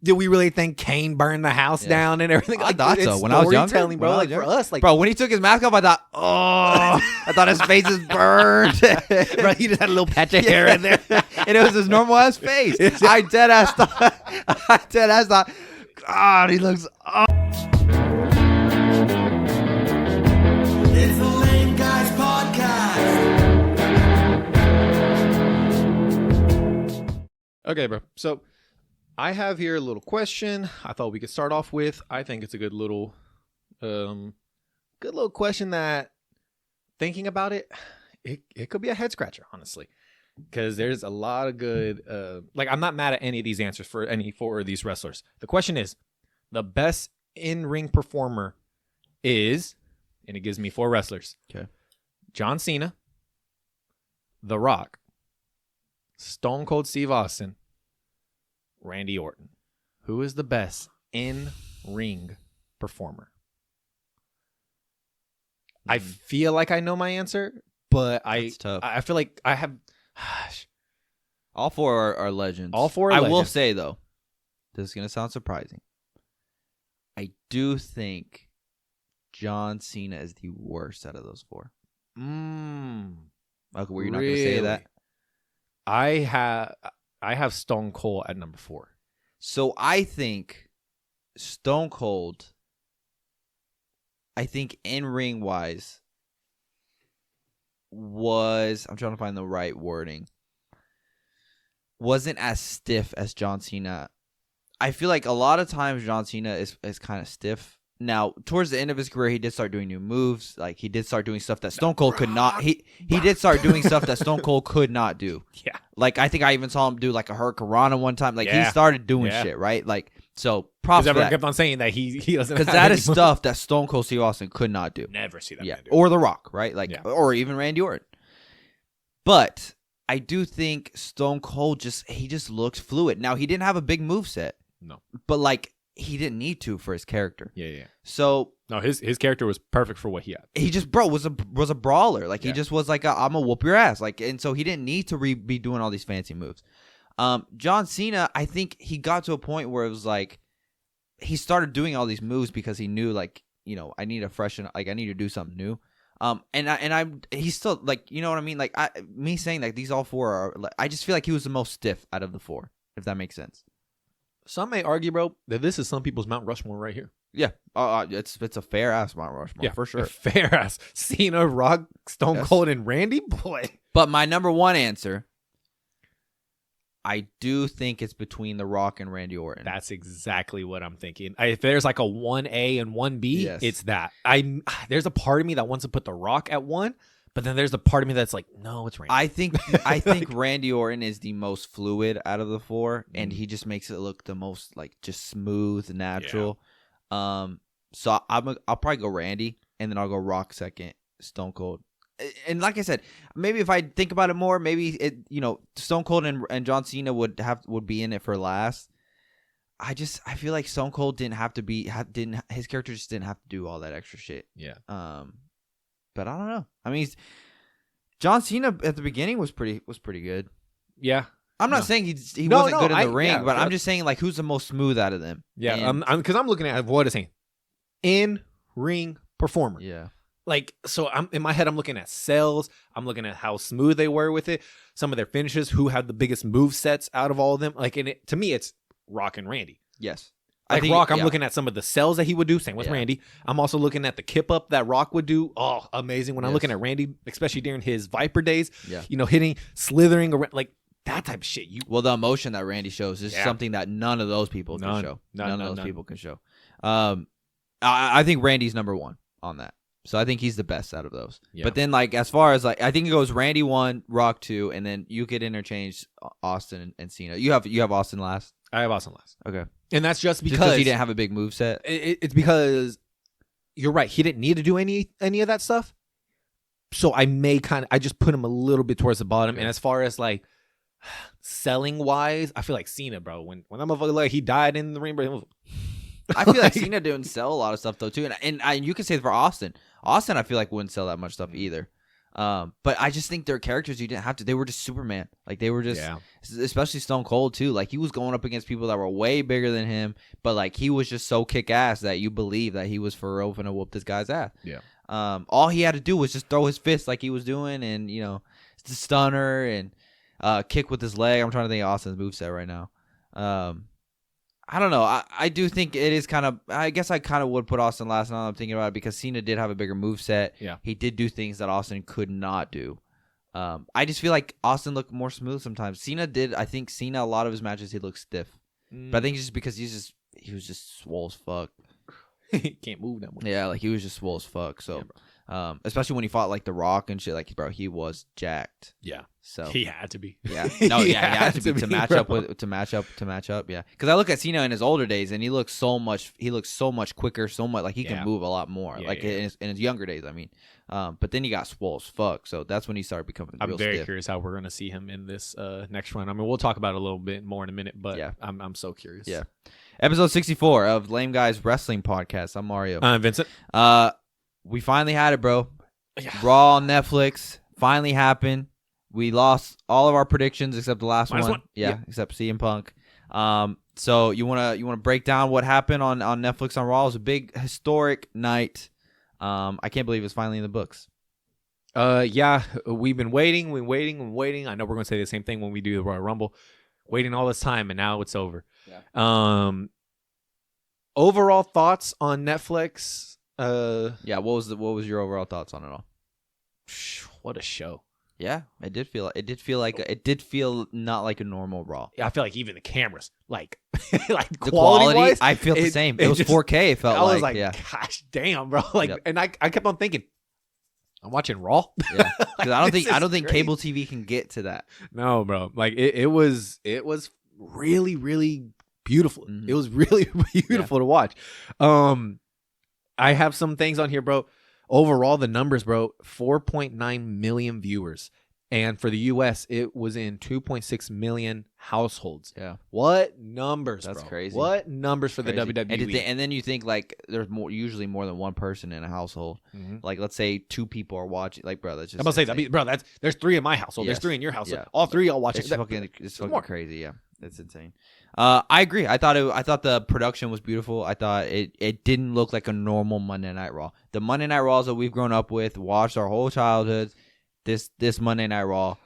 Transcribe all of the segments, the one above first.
Did we really think Kane burned the house down and everything? I thought so. When I was younger, bro. Like for us, like bro, when he took his mask off, I thought, I thought his face is burned. bro, he just had a little patch of hair in there, and it was his normal ass face. I dead ass thought, God, he looks. It's the Lame Guys Podcast. Okay, bro. So I have here a little question I thought we could start off with. I think it's a good little question that, thinking about it, it could be a head scratcher, honestly. Because there's a lot of good, I'm not mad at any of these answers for any four of these wrestlers. The question is, the best in-ring performer is, and it gives me four wrestlers. Okay. John Cena, The Rock, Stone Cold Steve Austin, Randy Orton. Who is the best in-ring performer? I feel like I know my answer, but That's tough. I feel like I have... All four are legends. All four are I legends. will say, though, this is going to sound surprising. I do think John Cena is the worst out of those four. Okay, were you not going to say that? I have Stone Cold at number 4. So I think Stone Cold, in-ring wise, I'm trying to find the right wording, wasn't as stiff as John Cena. I feel like a lot of times John Cena is kind of stiff. Now, towards the end of his career, he did start doing new moves. Like, he did start doing stuff that Stone Cold could not. He did start doing stuff that Stone Cold could not do. Yeah. Like, I think I even saw him do, like, a Hurricanrana one time. Like, Yeah. he started doing shit, right? Like, so, props Because for everyone that. kept on saying that he doesn't have Because that any is moves. stuff that Stone Cold Steve Austin could not do. Never see that Yeah. man do. Or The Rock, right? Like, Yeah. or even Randy Orton. But I do think Stone Cold he just looks fluid. Now, he didn't have a big moveset. No. But, like, he didn't need to for his character. Yeah. So No, his character was perfect for what he had. he just was a brawler. Like, he just was like, I'm gonna whoop your ass. Like, and so he didn't need to be doing all these fancy moves. John Cena, I think he got to a point where it was like he started doing all these moves because he knew, like, you know, I need I need to do something new. He's still, like, you know what I mean? Like, me saying like these all four are, like, I just feel like he was the most stiff out of the four, if that makes sense. Some may argue, bro, that this is some people's Mount Rushmore right here. Yeah, it's a fair ass Mount Rushmore, for sure. Fair ass. Cena, Rock, Stone Cold, and Randy, boy. But my number one answer, I do think it's between The Rock and Randy Orton. That's exactly what I'm thinking. If there's like a 1A and 1B, Yes. it's that. There's a part of me that wants to put The Rock at 1, but then there's a part of me that's like, no, it's Randy. I think Randy Orton is the most fluid out of the four, and he just makes it look the most, like, just smooth, natural. So I'll probably go Randy, and then I'll go Rock second, Stone Cold. And like I said, maybe if I think about it more, maybe Stone Cold and John Cena would be in it for last. I feel like Stone Cold his character just didn't have to do all that extra shit. Yeah. But I don't know. I mean, John Cena at the beginning was pretty good. Yeah. I'm not saying he wasn't good in the ring, but yeah. I'm just saying, like, who's the most smooth out of them? Yeah, because I'm looking at what it's saying. In-ring performer. Yeah. Like, so in my head, I'm looking at sales. I'm looking at how smooth they were with it. Some of their finishes, who had the biggest move sets out of all of them. Like, to me, it's Rock and Randy. Yes. Like, Rock, I'm looking at some of the sells that he would do. Same with Randy. I'm also looking at the kip up that Rock would do. Oh, amazing. When I'm looking at Randy, especially during his Viper days, slithering around, like that type of shit. Well, the emotion that Randy shows is something that none of those people can show. None of those people can show. I think Randy's number one on that. So I think he's the best out of those. Yeah. But then, like, as far as, like, I think it goes Randy 1, Rock 2, and then you could interchange Austin and Cena. You have Austin last? I have Austin last. Okay. And that's just because he didn't have a big moveset? It's because you're right. He didn't need to do any of that stuff. So I just put him a little bit towards the bottom. Okay. And as far as, like, selling wise, I feel like Cena, bro. When I'm like, he died in the ring, bro. I feel like Cena didn't sell a lot of stuff though too, and you can say for Austin. Austin, I feel like wouldn't sell that much stuff either. But I just think their characters, you didn't have to. They were just Superman. Like, they were just, Yeah. especially Stone Cold, too. Like, he was going up against people that were way bigger than him, but, like, he was just so kick-ass that you believe that he was for real going to whoop this guy's ass. Yeah. All he had to do was just throw his fist like he was doing, and, you know, the stunner and kick with his leg. I'm trying to think of Austin's moveset right now. I don't know. I do think it is kind of. I guess I kind of would put Austin last. Now I'm thinking about it because Cena did have a bigger moveset. Yeah. He did do things that Austin could not do. I just feel like Austin looked more smooth sometimes. Cena did. I think Cena, a lot of his matches, he looked stiff. But I think it's just because he was just swole as fuck. He can't move that much. Yeah, like he was just swole as fuck. So, Yeah, especially when he fought like The Rock and shit, like, bro, he was jacked. Yeah. So He had to be. yeah, no, yeah, he had to be to match bro. up with to match up. Yeah, because I look at Cena in his older days, and he looks so much quicker, so much like he can Yeah. move a lot more, Yeah, like yeah. in his younger days. I mean, but then he got swole as fuck, so that's when he started becoming I'm real very stiff. curious how we're going to see him in this next run. I mean, we'll talk about it a little bit more in a minute, but Yeah. I'm so curious. Yeah. Episode 64 of Lame Guys Wrestling Podcast. I'm Mario. Vincent. We finally had it, bro. Yeah. Raw on Netflix finally happened. We lost all of our predictions except the last Minus one. one. Yeah, Yep. except CM Punk. So you wanna break down what happened on Netflix on Raw? It was a big historic night. I can't believe it's finally in the books. Yeah, we've been waiting. I know we're going to say the same thing when we do the Royal Rumble. Waiting all this time, and now it's over. Yeah. Overall thoughts on Netflix? Yeah. What was your overall thoughts on it all? What a show. Yeah, it did feel not like a normal Raw. Yeah, I feel like even the cameras, like, like The quality wise, I feel the same. It was just- 4K. It felt I was like, yeah. gosh, damn, bro. Like, Yep. and I kept on thinking, I'm watching Raw. Yeah, because I This don't is think great. cable TV can get to that. No, bro. Like it was really, really beautiful. Mhm. It was really beautiful to watch. I have some things on here, bro. Overall, the numbers, bro, 4.9 million viewers. And for the US, it was in 2.6 million households. Yeah, What numbers, That's bro? crazy. What numbers for crazy. the WWE? And then you think like there's usually more than one person in a household. Mhm. Like let's say two people are watching. Like, bro, that's just I'm gonna say insane. that, bro. There's 3 in my household. Yes. There's 3 in your household. Yeah. All 3 y'all watching. It's fucking more. crazy. Yeah, it's insane. I agree. I thought the production was beautiful. I thought it didn't look like a normal Monday Night Raw. The Monday Night Raws that we've grown up with, watched our whole childhoods. This Monday Night Raw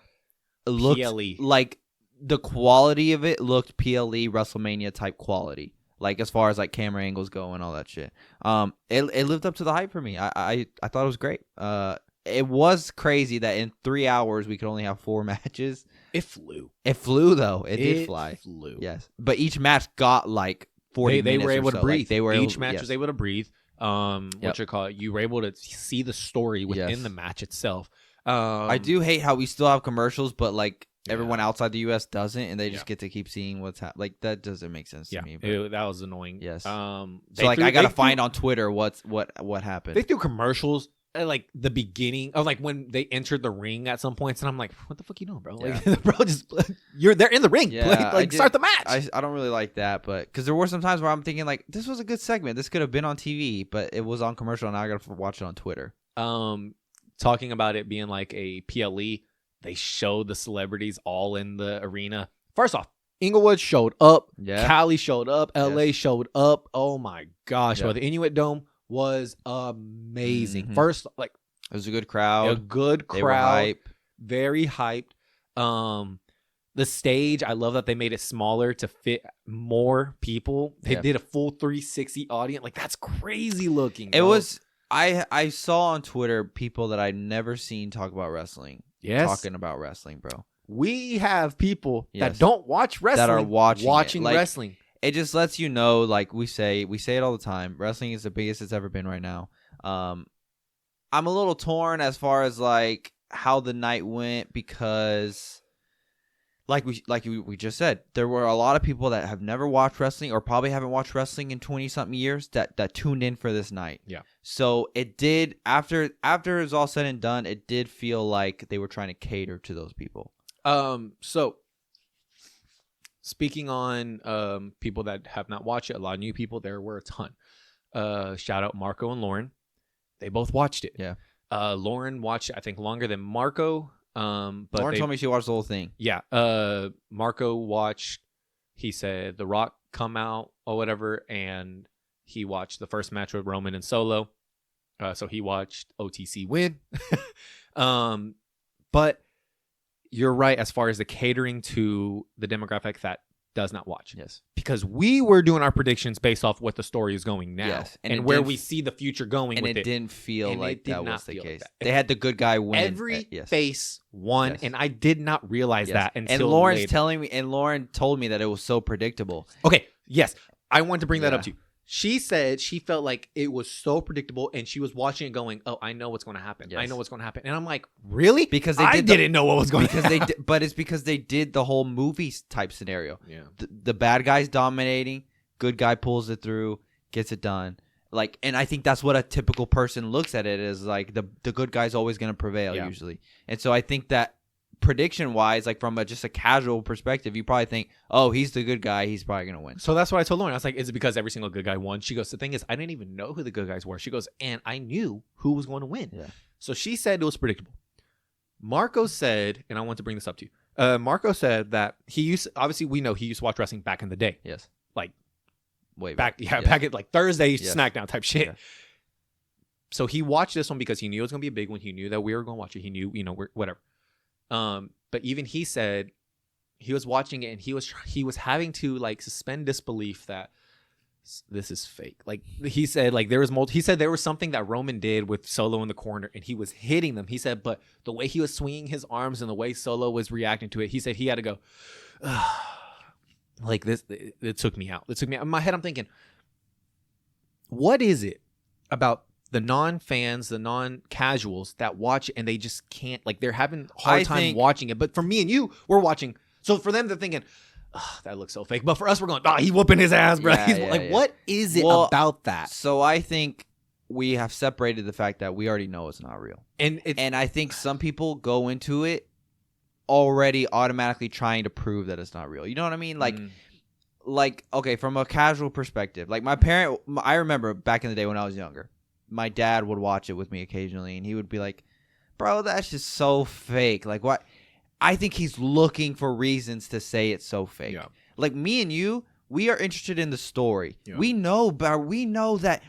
looked PLE. like the quality of it looked PLE WrestleMania type quality. Like as far as like camera angles go and all that shit. It lived up to the hype for me. I thought it was great. It was crazy that in 3 hours we could only have 4 matches. It flew. It flew though. It did fly. Flew. Yes, but each match got like 40 They minutes were able or to so. breathe. Like, they were Each able, match yes. was able to breathe. Yep. What you call it? You were able to see the story within Yes. the match itself. I do hate how we still have commercials, but like Yeah. everyone outside the U.S. doesn't, and they just Yeah. get to keep seeing what's happening. Like that doesn't make sense Yeah, to me. But that was annoying. Yes. So so like I gotta find on Twitter what happened. They threw commercials at like the beginning of like when they entered the ring at some points, and I'm like, "What the fuck you doing, bro? Like, bro, just they're in the ring. Yeah, Like, I did- start the match." I don't really like that, but because there were some times where I'm thinking like this was a good segment. This could have been on TV, but it was on commercial, and now I gotta watch it on Twitter. Talking about it being like a PLE, they showed the celebrities all in the arena. First off, Inglewood showed up. Yeah. Cali showed up. LA Yes. showed up. Oh my gosh, Yeah. bro. The Inuit Dome was amazing. Mhm. First, like It was a good a crowd. good They were crowd. hype. Very hyped. The stage, I love that they made it smaller to fit more people. They Yeah. did a full 360 audience. Like that's crazy looking. It bro. was. I saw on Twitter people that I'd never seen talk about wrestling. yes. Talking about wrestling, bro. We have people Yes. that don't watch wrestling That are watching it. Like, wrestling. It just lets you know, like we say it all the time. Wrestling is the biggest it's ever been right now. I'm a little torn as far as like how the night went because, like we just said, there were a lot of people that have never watched wrestling or probably haven't watched wrestling in 20-something years that tuned in for this night. Yeah. So it did after it was all said and done, it did feel like they were trying to cater to those people. So speaking on people that have not watched it, a lot of new people, there were a ton. Shout out Marco and Lauren. They both watched it. Yeah. Lauren watched it, I think, longer than Marco. But Lauren told me she watched the whole thing. Yeah. Marco watched, he said, The Rock come out or whatever, and he watched the first match with Roman and Solo. So he watched OTC win. But you're right as far as the catering to the demographic that does not watch. Yes. Because we were doing our predictions based off what the story is going now. Yes. And where we see the future going and with it. And it didn't feel and like it did that not was the feel case. like They had the good guy win. Every yes. face won, Yes. and I did not realize Yes. that until and Lauren's later. telling me, and Lauren told me that it was so predictable. Okay, yes. I wanted to bring that Yeah. up to you. She said she felt like it was so predictable, and she was watching it going, "Oh, I know what's going to happen. I Yes. know what's going to happen." And I'm like, "Really?" Because I didn't know what was going because to they happen. but it's because they did the whole movie type scenario. Yeah. The bad guy's dominating, good guy pulls it through, gets it done. Like, and I think that's what a typical person looks at it as, like the good guy's always going to prevail usually. And so I think that prediction wise, like from just a casual perspective, you probably think, oh, he's the good guy, he's probably going to win. So that's what I told Lauren. I was like, "Is it because every single good guy won?" She goes, "The thing is, I didn't even know who the good guys were." She goes, "And I knew who was going to win." Yeah. So she said it was predictable. Marco said, and I want to bring this up to you. Marco said that obviously we know he used to watch wrestling back in the day. Yes. Like way back Yes. back at like Thursday Yes. Smackdown type shit. Yeah. So he watched this one because he knew it was gonna be a big one. He knew that we were gonna watch it. He knew, whatever. But even he said he was watching it and he was having to like suspend disbelief that this is fake. Like he said, like he said there was something that Roman did with Solo in the corner and he was hitting them. He said, but the way he was swinging his arms and the way Solo was reacting to it, he said he had to go. Like this, it took me out. It took me out. In my head, I'm thinking, what is it about the non-fans, the non-casuals that watch it and they just can't, like they're having a hard time watching it. But for me and you, we're watching. So for them, they're thinking, oh, that looks so fake. But for us, we're going, oh, he's whooping his ass, bro. Yeah, what is it Well, about that? So I think we have separated the fact that we already know it's not real. And I think some people go into it already automatically trying to prove that it's not real. You know what I mean? Like okay, from a casual perspective, like I remember back in the day when I was younger, my dad would watch it with me occasionally, and he would be like, "Bro, that's just so fake." Like, what? I think he's looking for reasons to say it's so fake. Yeah. Like me and you, we are interested in the story. Yeah. We know that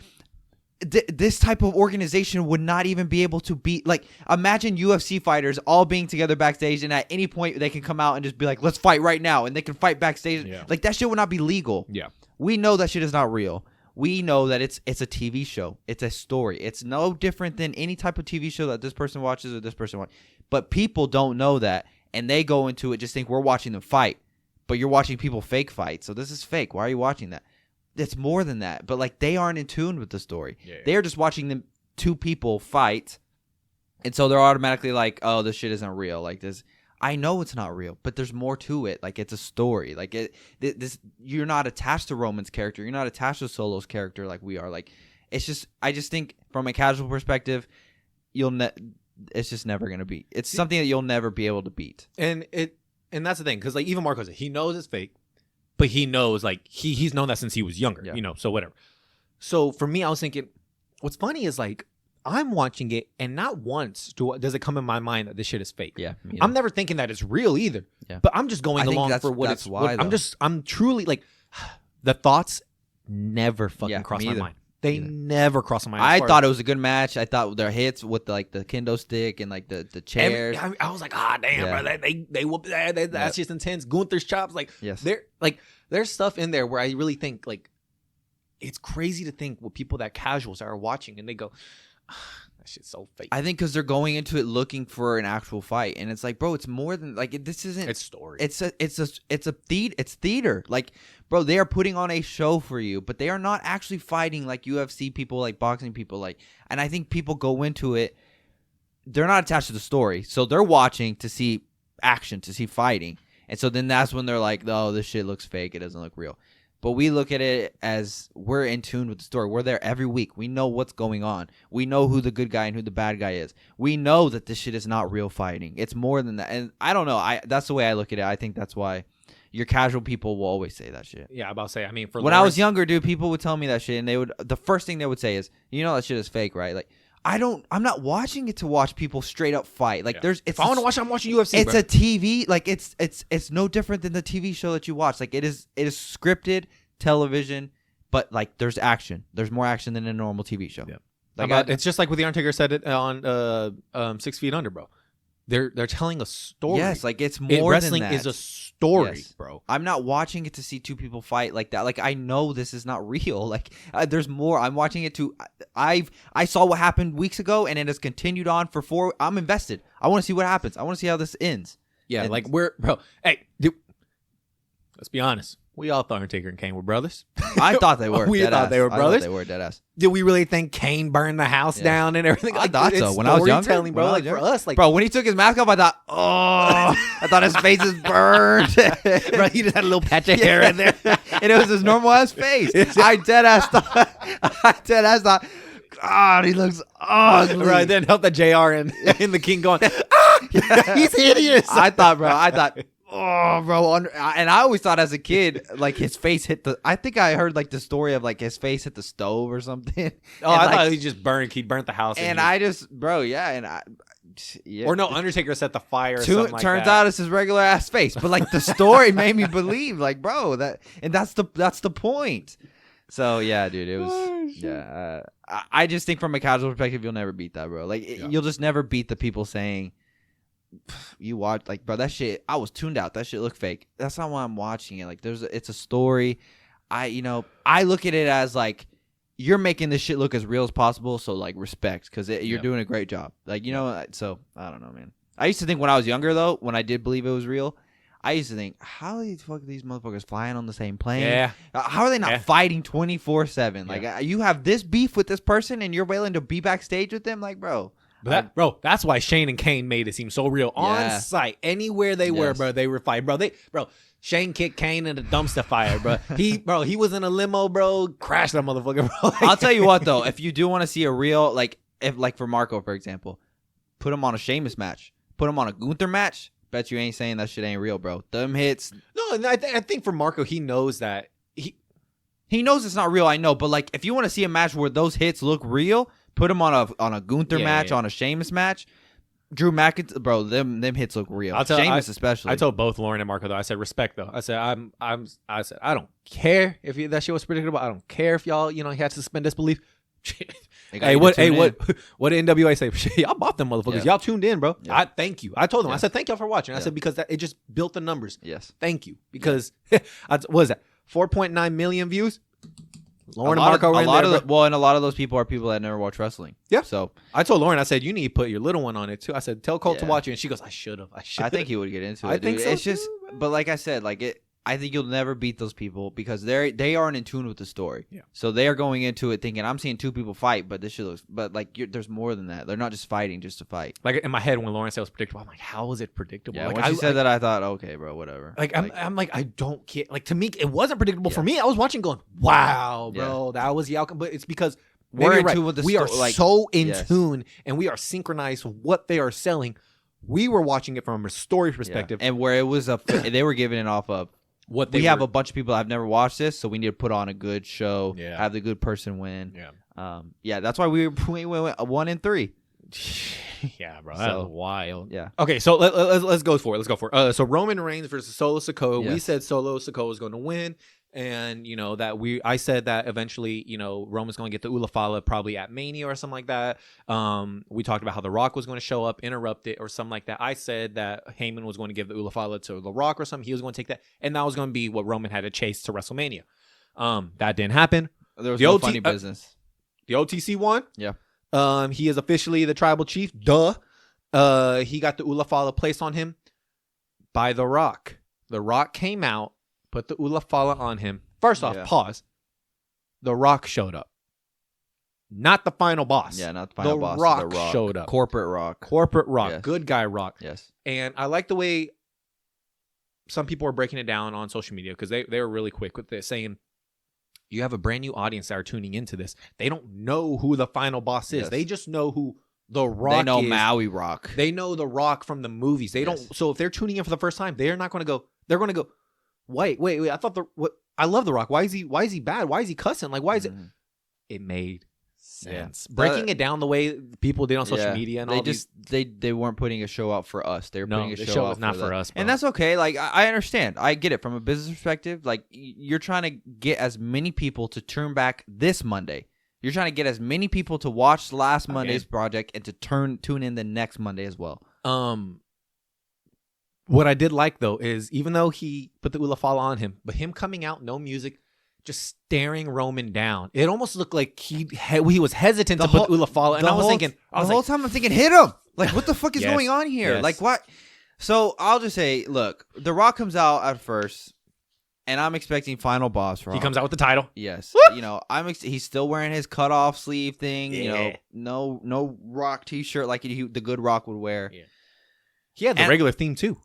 this type of organization would not even be able to beat. Like, imagine UFC fighters all being together backstage, and at any point they can come out and just be like, "Let's fight right now," and they can fight backstage. Yeah. Like, that shit would not be legal. Yeah. We know that shit is not real. We know that it's a TV show. It's a story. It's no different than any type of TV show that this person watches or this person watches. But people don't know that, and they go into it just think we're watching them fight. But you're watching people fake fight. So this is fake. Why are you watching that? It's more than that. But like, they aren't in tune with the story. Yeah. They're just watching them two people fight. And so they're automatically like, oh, this shit isn't real. Like this, I know it's not real, but there's more to it. Like, it's a story. Like this, you're not attached to Roman's character. You're not attached to Solo's character like we are. Like, it's just, I just think from a casual perspective, it's just never going to be. It's something that you'll never be able to beat. And that's the thing, because like even Marco said, he knows it's fake, but he knows, like he's known that since he was younger, so whatever. So for me, I was thinking, what's funny is like I'm watching it, and not once does it come in my mind that this shit is fake. Yeah, I'm never thinking that it's real either. Yeah. But I'm just going along for what that's it's. why, I'm truly like, the thoughts never fucking cross my mind. They never cross my mind. I thought it was a good match. I thought their hits with like the kendo stick and like the chairs. I was like, damn, bro, they whoop that. That's just intense. Gunther's chops, like, there's stuff in there where I really think like it's crazy to think what people that casuals are watching and they go, that shit's so fake. I think because they're going into it looking for an actual fight, and it's like, bro, it's more than like this isn't. It's story. It's theater. Like, bro, they are putting on a show for you, but they are not actually fighting like UFC people, like boxing people, like. And I think people go into it, they're not attached to the story, so they're watching to see action, to see fighting, and so then that's when they're like, oh, this shit looks fake. It doesn't look real. But we look at it as we're in tune with the story. We're there every week. We know what's going on. We know who the good guy and who the bad guy is. We know that this shit is not real fighting. It's more than that. And I don't know. That's the way I look at it. I think that's why your casual people will always say that shit. Yeah, I'm about to say. I mean, when I was younger, dude, people would tell me that shit, and the first thing they would say is, "You know that shit is fake, right?" Like, I'm not watching it to watch people straight up fight. Like If I want to watch, I'm watching UFC. It's bro. a TV. Like it's no different than the TV show that you watch. Like it is scripted television, but like there's action. There's more action than a normal TV show. Yeah. Like It's just like what the Undertaker said it on 6 Feet Under, bro. They're telling a story. Yes, like it's more wrestling than that. is a story, Yes. bro. I'm not watching it to see two people fight like that. Like I know this is not real. Like there's more. I'm watching it to. I saw what happened weeks ago, and it has continued on for 4. I'm invested. I want to see what happens. I want to see how this ends. Yeah, And- like bro. Hey, dude, let's be honest. We all thought Undertaker and Kane were brothers. I thought they were. We dead thought ass. they were I thought brothers. they were dead ass. Did we really think Kane burned the house Yeah. down and everything? I Like, thought it's so. When I was younger, storytelling, bro. when I Like was for younger. us, like Bro, when he took his mask off, I thought, I thought his face is burned. bro, he just had a little patch of hair in there. And it was his normal ass face. I dead ass thought, God, he looks ugly. Right, then help the JR and the King going, he's hideous. I thought, oh, bro. And I always thought as a kid, like his face hit I think I heard like the story of like his face hit the stove or something. Oh, And, I like, thought he burnt the house. and I just, bro, yeah. Yeah. Or no, Undertaker set the fire or something like Turns that. out it's his regular ass face, but like the story made me believe, like, bro, that's the point. So yeah, dude, it was I just think from a casual perspective, you'll never beat that, bro. Like you'll just never beat the people saying you watch, like, bro, that shit. I was tuned out. That shit looked fake. That's not why I'm watching it. Like, it's a story. I look at it as like you're making this shit look as real as possible. So like respect, because you're doing a great job. Like so I don't know, man. I used to think when I was younger though, when I did believe it was real, I used to think, how the fuck are these motherfuckers flying on the same plane? Yeah. How are they not fighting 24/7? Like you have this beef with this person and you're willing to be backstage with them, like, bro. Bro, that's why Shane and Kane made it seem so real. On site, anywhere they were, bro, they were fighting. Bro, Shane kicked Kane in a dumpster fire, bro. He was in a limo, bro, crashed that motherfucker, bro. Like, I'll tell you what, though, if you do want to see a real, like for Marco, for example, put him on a Sheamus match, put him on a Gunther match. Bet you ain't saying that shit ain't real, bro. Them hits. No, and I think for Marco, he knows that he knows it's not real. I know, but like if you want to see a match where those hits look real, put him on a Gunther match, on a Sheamus match. Drew McIntyre, bro, them hits look real. Sheamus especially. I told both Lauren and Marco though. I said respect though. I said I said I don't care if that shit was predictable. I don't care if y'all you had to suspend disbelief. What did NWA say? Y'all bought them motherfuckers. Y'all tuned in, bro. Yeah. I thank you. I told them. Yeah. I said thank y'all for watching. I said because it just built the numbers. Yes. Thank you because what is that? 4.9 million views. Lauren and Marco were in there. And a lot of those people are people that never watch wrestling. Yeah. So I told Lauren, I said, you need to put your little one on it too. I said, tell Colt to watch it. And she goes, I should have. I think he would get into it. I think dude. so It's just, too, but like I said, I think you'll never beat those people because they aren't in tune with the story. Yeah. So they are going into it thinking I'm seeing two people fight, but this shit looks. But like there's more than that. They're not just fighting just to fight. Like in my head when Lauren said it was predictable, I'm like, how is it predictable? Yeah. Like, When she said that, I thought, okay, bro, whatever. I'm like, I don't care. Like to me, it wasn't predictable for me. I was watching, going, wow, bro, that was the outcome. But it's because We're in tune with the we are like, so in tune and we are synchronized with what they are selling. We were watching it from a story perspective, and where it was they were giving it off of. What we have a bunch of people that have never watched this, so we need to put on a good show. Yeah. Have the good person win. Yeah. That's why we went 1-3. Yeah, bro, that was wild. Yeah. Okay, so let's go for it. Let's go for it. So Roman Reigns versus Solo Sikoa. We Yes. said Solo Sikoa was going to win, and I said that eventually, Roman's going to get the Ulafala probably at Mania or something like that. We talked about how The Rock was going to show up, interrupt it, or something like that. I said that Heyman was going to give the Ulafala to The Rock or something. He was going to take that, and that was going to be what Roman had to chase to WrestleMania. That didn't happen. There was The no OT funny business. The OTC won. Yeah. He is officially the tribal chief. He got the Ulafala placed on him by The Rock. The Rock came out, put the Ulafala on him. First off, pause. The Rock showed up. Not the final boss. Yeah, not the final boss. Rock The Rock showed up. Corporate Rock. Corporate Rock. Yes. Good guy Rock. Yes. And I like the way some people are breaking it down on social media because they were really quick with this, saying, you have a brand new audience that are tuning into this. They don't know who the final boss is. Yes. They just know who The Rock They know is. Maui Rock. They know The Rock from the movies. They don't. So if they're tuning in for the first time, they're not going to go. They're going to go, wait. I thought I love The Rock. Why is he bad? Why is he cussing? Like, why is it? It made sense. Breaking it down the way people did on social Yeah. media and they all just they weren't putting a show out for us. They were No, putting a the show show out was not for them. us, bro. And that's okay. Like I understand. I get it from a business perspective. Like you're trying to get as many people to turn back this Monday. You're trying to get as many people to watch last Monday's project and to tune in the next Monday as well. What I did like though is even though he put the Ulafala on him, but him coming out, no music, just staring Roman down. It almost looked like he was hesitant to put the Ulafala, and I was thinking, the whole time I'm thinking, hit him! Like, what the fuck is Yes, going on here? yes. Like, what? So I'll just say, look, The Rock comes out at first, and I'm expecting final boss Rock. he comes out with the title. Yes, you know, he's still wearing his cutoff sleeve thing. You know, no Rock T-shirt like the good Rock would wear. Yeah. He had the regular theme too.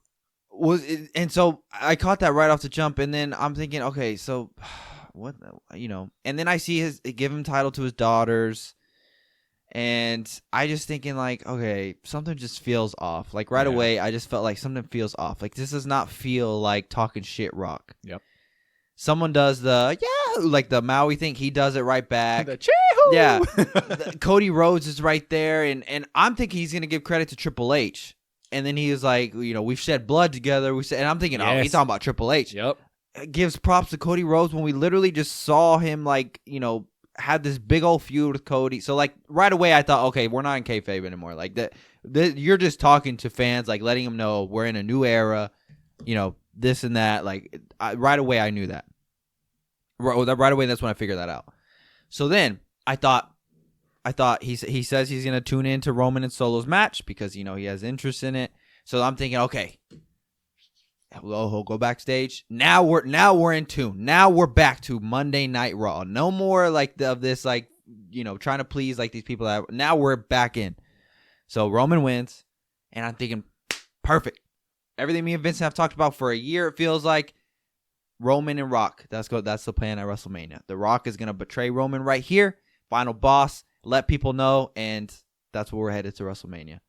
And so I caught that right off the jump, and then I'm thinking, okay, so what, you know, and then I see give him title to his daughters, and I just thinking like, okay, something just feels off. Like right away, I just felt like something feels off. Like this does not feel like talking shit Rock. Yep. Someone does the like the Maui thing. He does it right back. The chee-hoo! Yeah. Cody Rhodes is right there, and I'm thinking he's gonna give credit to Triple H. And then he was like, you know, we've shed blood together. And I'm thinking, oh, he's talking about Triple H. Yep. Gives props to Cody Rhodes when we literally just saw him, like, you know, had this big old feud with Cody. So, like, right away I thought, okay, we're not in kayfabe anymore. Like, you're just talking to fans, like, letting them know we're in a new era, you know, this and that. Like, right away I knew that. Right away, that's when I figured that out. So then I thought he says he's going to tune in to Roman and Solo's match because, you know, he has interest in it. So I'm thinking, okay, he'll go backstage. Now we're in tune. Now we're back to Monday Night Raw. No more like of this, like, you know, trying to please like these people. Now we're back in. So Roman wins, and I'm thinking, perfect. Everything me and Vincent have talked about for a year, it feels like. Roman and Rock. That's the plan at WrestleMania. The Rock is going to betray Roman right here. Final boss. Let people know, and that's where we're headed to WrestleMania.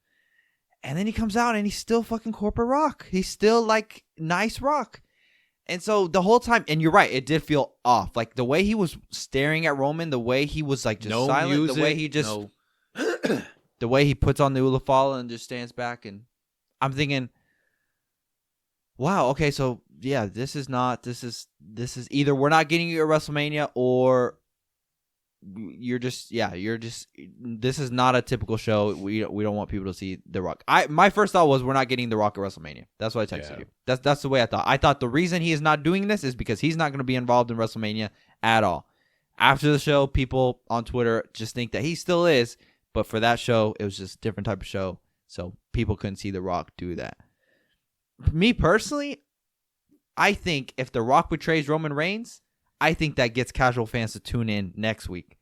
And then he comes out, and he's still fucking corporate Rock. He's still, like, nice Rock. And so the whole time, and you're right, it did feel off. Like, the way he was staring at Roman, the way he was, like, just silent, music, the way he just, the way he puts on the Ulafala and just stands back, and I'm thinking, wow, okay, so, yeah, this is either we're not getting you at WrestleMania, or this is not a typical show. We don't want people to see The Rock. My first thought was we're not getting The Rock at WrestleMania. That's why I texted you. That's the way I thought. I thought the reason he is not doing this is because he's not going to be involved in WrestleMania at all. After the show, people on Twitter just think that he still is, but for that show, it was just a different type of show, so people couldn't see The Rock do that. Me personally, I think if The Rock betrays Roman Reigns, I think that gets casual fans to tune in next week.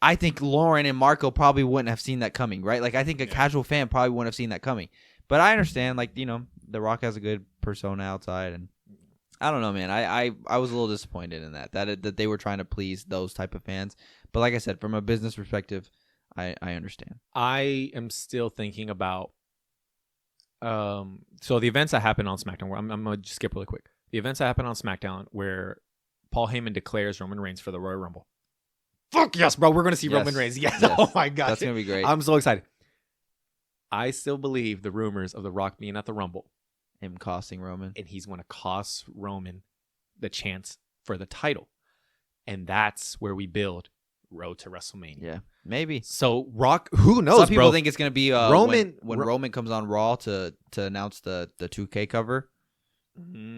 I think Lauren and Marco probably wouldn't have seen that coming, right? Like, I think a casual fan probably wouldn't have seen that coming. But I understand, like, you know, The Rock has a good persona outside, and I don't know, man. I was a little disappointed in that they were trying to please those type of fans. But like I said, from a business perspective, I understand. I am still thinking about so the events that happened on SmackDown, I'm going to just skip really quick. The events that happened on SmackDown where Paul Heyman declares Roman Reigns for the Royal Rumble. Fuck yes, bro. We're going to see Roman Reigns. Yes. Oh, my gosh. That's going to be great. I'm so excited. I still believe the rumors of The Rock being at the Rumble. Him costing Roman. And he's going to cost Roman the chance for the title. And that's where we build Road to WrestleMania. Yeah, maybe. So Rock, who knows, Some people think it's going to be Roman when Roman comes on Raw to announce the 2K cover.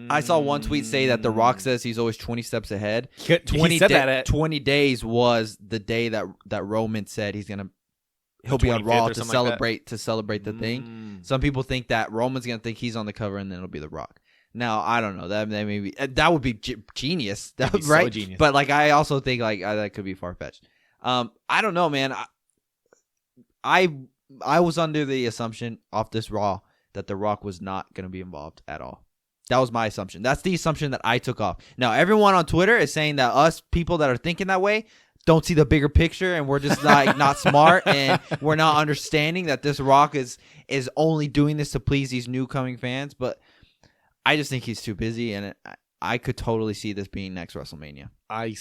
I saw one tweet say that The Rock says he's always 20 steps ahead. 20 days was the day that Roman said he'll be on Raw to celebrate the thing. Some people think that Roman's gonna think he's on the cover and then it'll be The Rock. Now I don't know, that would be genius. That would be right, so genius. But like I also think like that could be far fetched. I don't know, man. I was under the assumption off this Raw that The Rock was not gonna be involved at all. That was my assumption. That's the assumption that I took off. Now, everyone on Twitter is saying that us people that are thinking that way don't see the bigger picture, and we're just not smart, and we're not understanding that this Rock is only doing this to please these new coming fans. But I just think he's too busy, and I could totally see this being next WrestleMania. I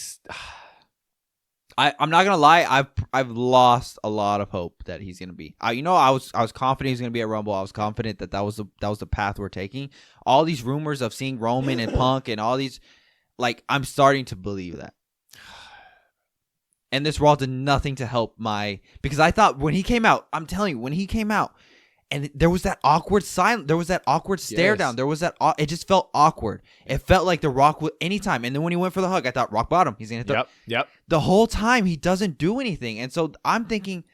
I'm not gonna lie. I've lost a lot of hope that he's gonna be. I was confident he was gonna be at Rumble. I was confident that was the path we're taking. All these rumors of seeing Roman and Punk and all these, like, I'm starting to believe that. And this Raw did nothing to help because I thought when he came out, I'm telling you, when he came out, and there was that awkward silence, there was that awkward stare down, there was that, it just felt awkward. It felt like The Rock would anytime. And then when he went for the hug, I thought rock bottom. He's gonna throw. Yep. The whole time he doesn't do anything, and so I'm thinking,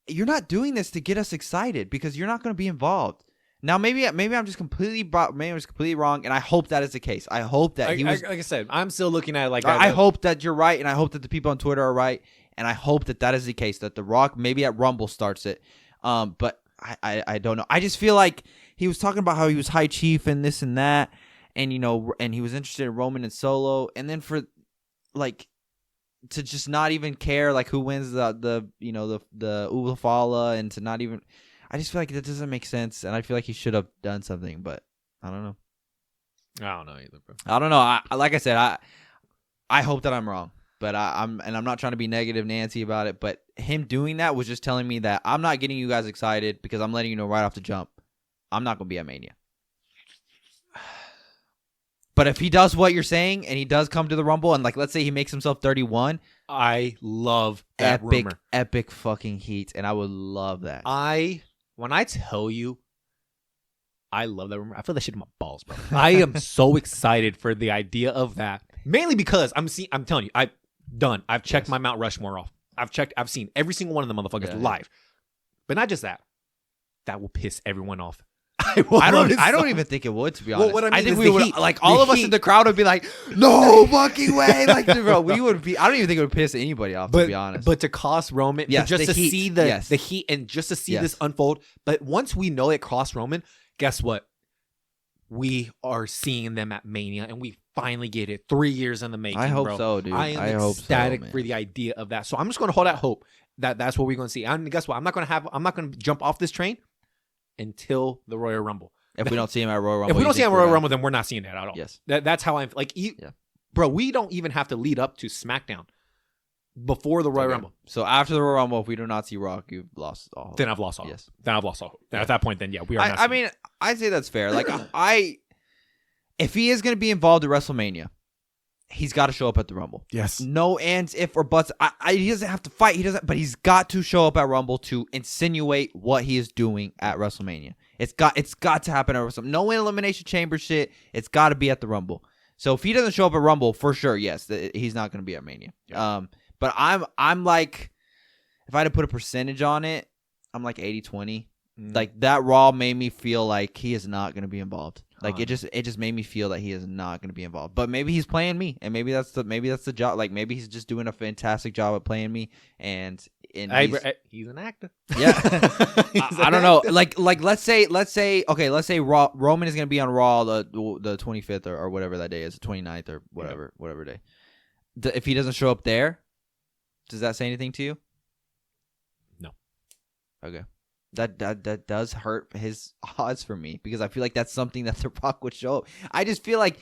you're not doing this to get us excited because you're not going to be involved. Now maybe I'm just completely wrong, and I hope that is the case. I hope that like I said, I'm still looking at it like I hope that you're right, and I hope that the people on Twitter are right, and I hope that is the case, that The Rock maybe at Rumble starts it. But I don't know. I just feel like he was talking about how he was high chief and this and that, and and he was interested in Roman and Solo, and then for like to just not even care like who wins the Ulafala, and to not even. I just feel like that doesn't make sense, and I feel like he should have done something, but I don't know. I don't know either, bro. I don't know. Like I said, I hope that I'm wrong, but I'm not trying to be negative Nancy about it. But him doing that was just telling me that I'm not getting you guys excited because I'm letting you know right off the jump, I'm not gonna be at Mania. But if he does what you're saying and he does come to the Rumble and like let's say he makes himself 31, I love that rumor. Epic fucking heat, and I would love that. When I tell you, I love that rumor. I feel that shit in my balls, bro. I am so excited for the idea of that. Mainly because I'm telling you, I've checked my Mount Rushmore off. I've seen every single one of the motherfuckers live. But not just that. That will piss everyone off. I don't even think it would, to be honest. Well, what I mean think is we would heat. like all of us in the crowd would be like, no fucking way, like bro, we would be. I don't even think it would piss anybody off, to be honest. But to cost Roman, yes, just to heat. see the heat and just to see this unfold. But once we know it cost Roman, guess what? We are seeing them at Mania, and we finally get it 3 years in the making. I hope bro. so, dude. I am ecstatic for the idea of that. So I'm just going to hold out hope that that's what we're going to see. And guess what? I'm not going to jump off this train until the Royal Rumble. If we don't see him at Royal Rumble. If we don't see him at Royal Rumble, then we're not seeing that at all. Yes. That's how I'm like, bro, we don't even have to lead up to SmackDown before the Royal Rumble. So after the Royal Rumble, if we do not see Rock, you've lost all hope. Then I've lost all hope. Then I've lost all hope. At that point, then we are not I mean, I say that's fair. Like, if he is going to be involved at WrestleMania, he's got to show up at the Rumble. Yes. No ands, if, or buts. He doesn't have to fight. He doesn't, but he's got to show up at Rumble to insinuate what he is doing at WrestleMania. It's got to happen at WrestleMania. No Elimination Chamber shit. It's got to be at the Rumble. So if he doesn't show up at Rumble, for sure, yes, he's not going to be at Mania. Yeah. But I'm like, if I had to put a percentage on it, I'm like 80-20. Like that Raw made me feel like he is not going to be involved. Like it just made me feel that he is not going to be involved. But maybe he's playing me, and maybe that's the job. Like maybe he's just doing a fantastic job at playing me, and he's an actor. Yeah, I don't know. Like let's say Roman is going to be on Raw the 25th or whatever that day is, the 29th or whatever day. If he doesn't show up there, does that say anything to you? No. Okay. That does hurt his odds for me because I feel like that's something that The Rock would show up. I just feel like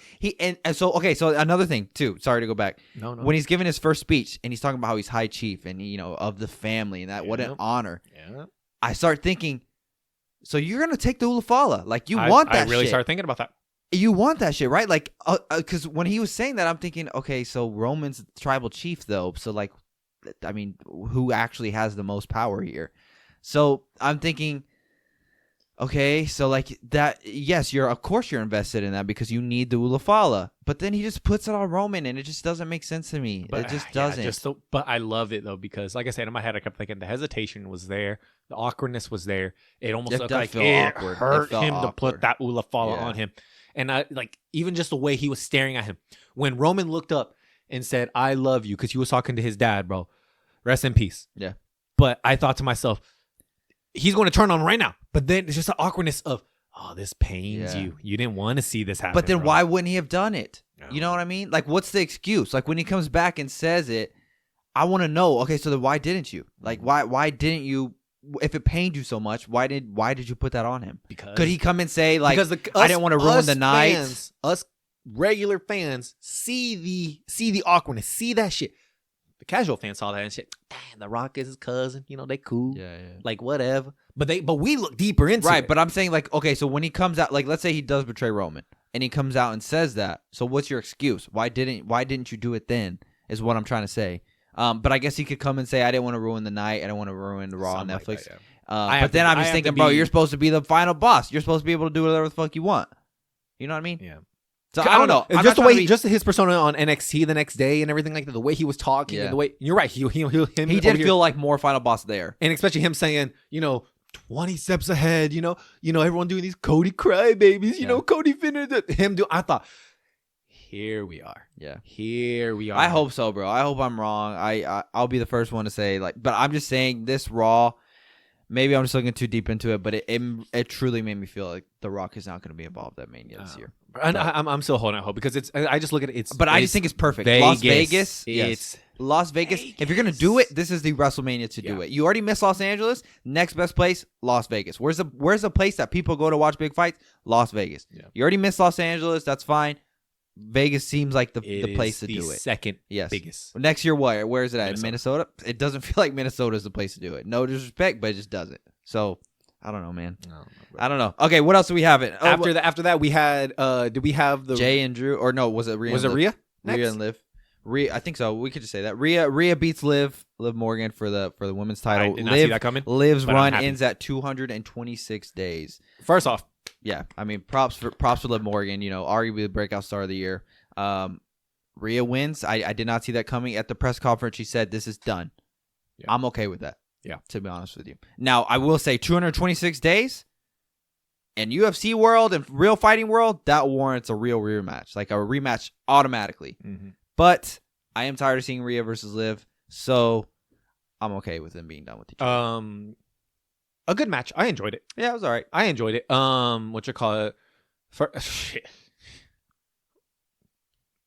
so another thing too. Sorry to go back. No. When he's giving his first speech and he's talking about how he's high chief and of the family and that what an honor. Yeah. I start thinking, so you're gonna take the Ulafala? Like you want that? I really start thinking about that. You want that shit, right? Like, because when he was saying that, I'm thinking, okay, so Roman's tribal chief though. So like, I mean, who actually has the most power here? So I'm thinking, okay, so like that, yes, of course you're invested in that because you need the Ulafala, but then he just puts it on Roman and it just doesn't make sense to me. It just doesn't. But I love it though because, like I said, in my head I kept thinking the hesitation was there, the awkwardness was there. It almost looked like it hurt him to put that Ulafala on him, and I like even just the way he was staring at him when Roman looked up and said, "I love you," because he was talking to his dad, bro. Rest in peace. Yeah. But I thought to myself, he's going to turn on him right now. But then it's just the awkwardness of, oh, this pains you. You didn't want to see this happen. But then why wouldn't he have done it? No. You know what I mean? Like, what's the excuse? Like, when he comes back and says it, I want to know, okay, so then why didn't you? Like, why didn't you? If it pained you so much, why did you put that on him? Because could he come and say, like, I didn't want to ruin the night? Us regular fans see the awkwardness, see that shit. the casual fan saw that and shit. Damn, The Rock is his cousin. You know, they cool. Yeah. Like whatever. But we look deeper into Right, it. but I'm saying like, okay, so when he comes out, like let's say he does betray Roman and he comes out and says that. So what's your excuse? Why didn't you do it then? Is what I'm trying to say. But I guess he could come and say, I didn't want to ruin the night. I don't want to ruin the Raw on Something like Netflix. that, yeah. But then I'm just thinking, bro, you're supposed to be the final boss. You're supposed to be able to do whatever the fuck you want. You know what I mean? Yeah. So I don't know. I'm Just not the way, trying to be- just his persona on NXT the next day and everything like that. The way he was talking and the way you're right. He did feel like more final boss there, and especially him saying, 20 steps ahead. Everyone doing these Cody crybabies. You know, Cody finished him do. I thought, here we are. Yeah, here we are. I hope so, bro. I hope I'm wrong. I'll be the first one to say but I'm just saying this Raw. Maybe I'm just looking too deep into it, but it truly made me feel like The Rock is not going to be involved at Mania this year. And I'm still holding out hope because I just look at it. But I just think it's perfect. Las Vegas. Yes. Las Vegas. If you're going to do it, this is the WrestleMania to do it. You already missed Los Angeles. Next best place, Las Vegas. Where's the place that people go to watch big fights? Las Vegas. Yeah. You already missed Los Angeles. That's fine. Vegas seems like the place to do it. Second biggest. Next year, where is it at? Minnesota? It doesn't feel like Minnesota is the place to do it. No disrespect, but it just doesn't. So I don't know, man. I don't know. Okay, what else do we have? After that, we had. Did we have the Jay and Drew? Or no? Was it Rhea? Was it Rhea? Rhea and Liv. Rhea, I think so. We could just say that. Rhea beats Liv Morgan for the women's title. I did not see that coming. Liv's run ends at 226 days. First off, yeah, I mean, props for Liv Morgan. Arguably the breakout star of the year. Rhea wins. I did not see that coming. At the press conference, she said, "This is done." Yeah. I'm okay with that. Yeah, to be honest with you. Now, I will say 226 days in UFC world and real fighting world, that warrants a real rematch, like a rematch automatically. Mm-hmm. But I am tired of seeing Rhea versus Liv, so I'm okay with them being done with each other. A good match. I enjoyed it. Yeah, it was all right. I enjoyed it. Shit.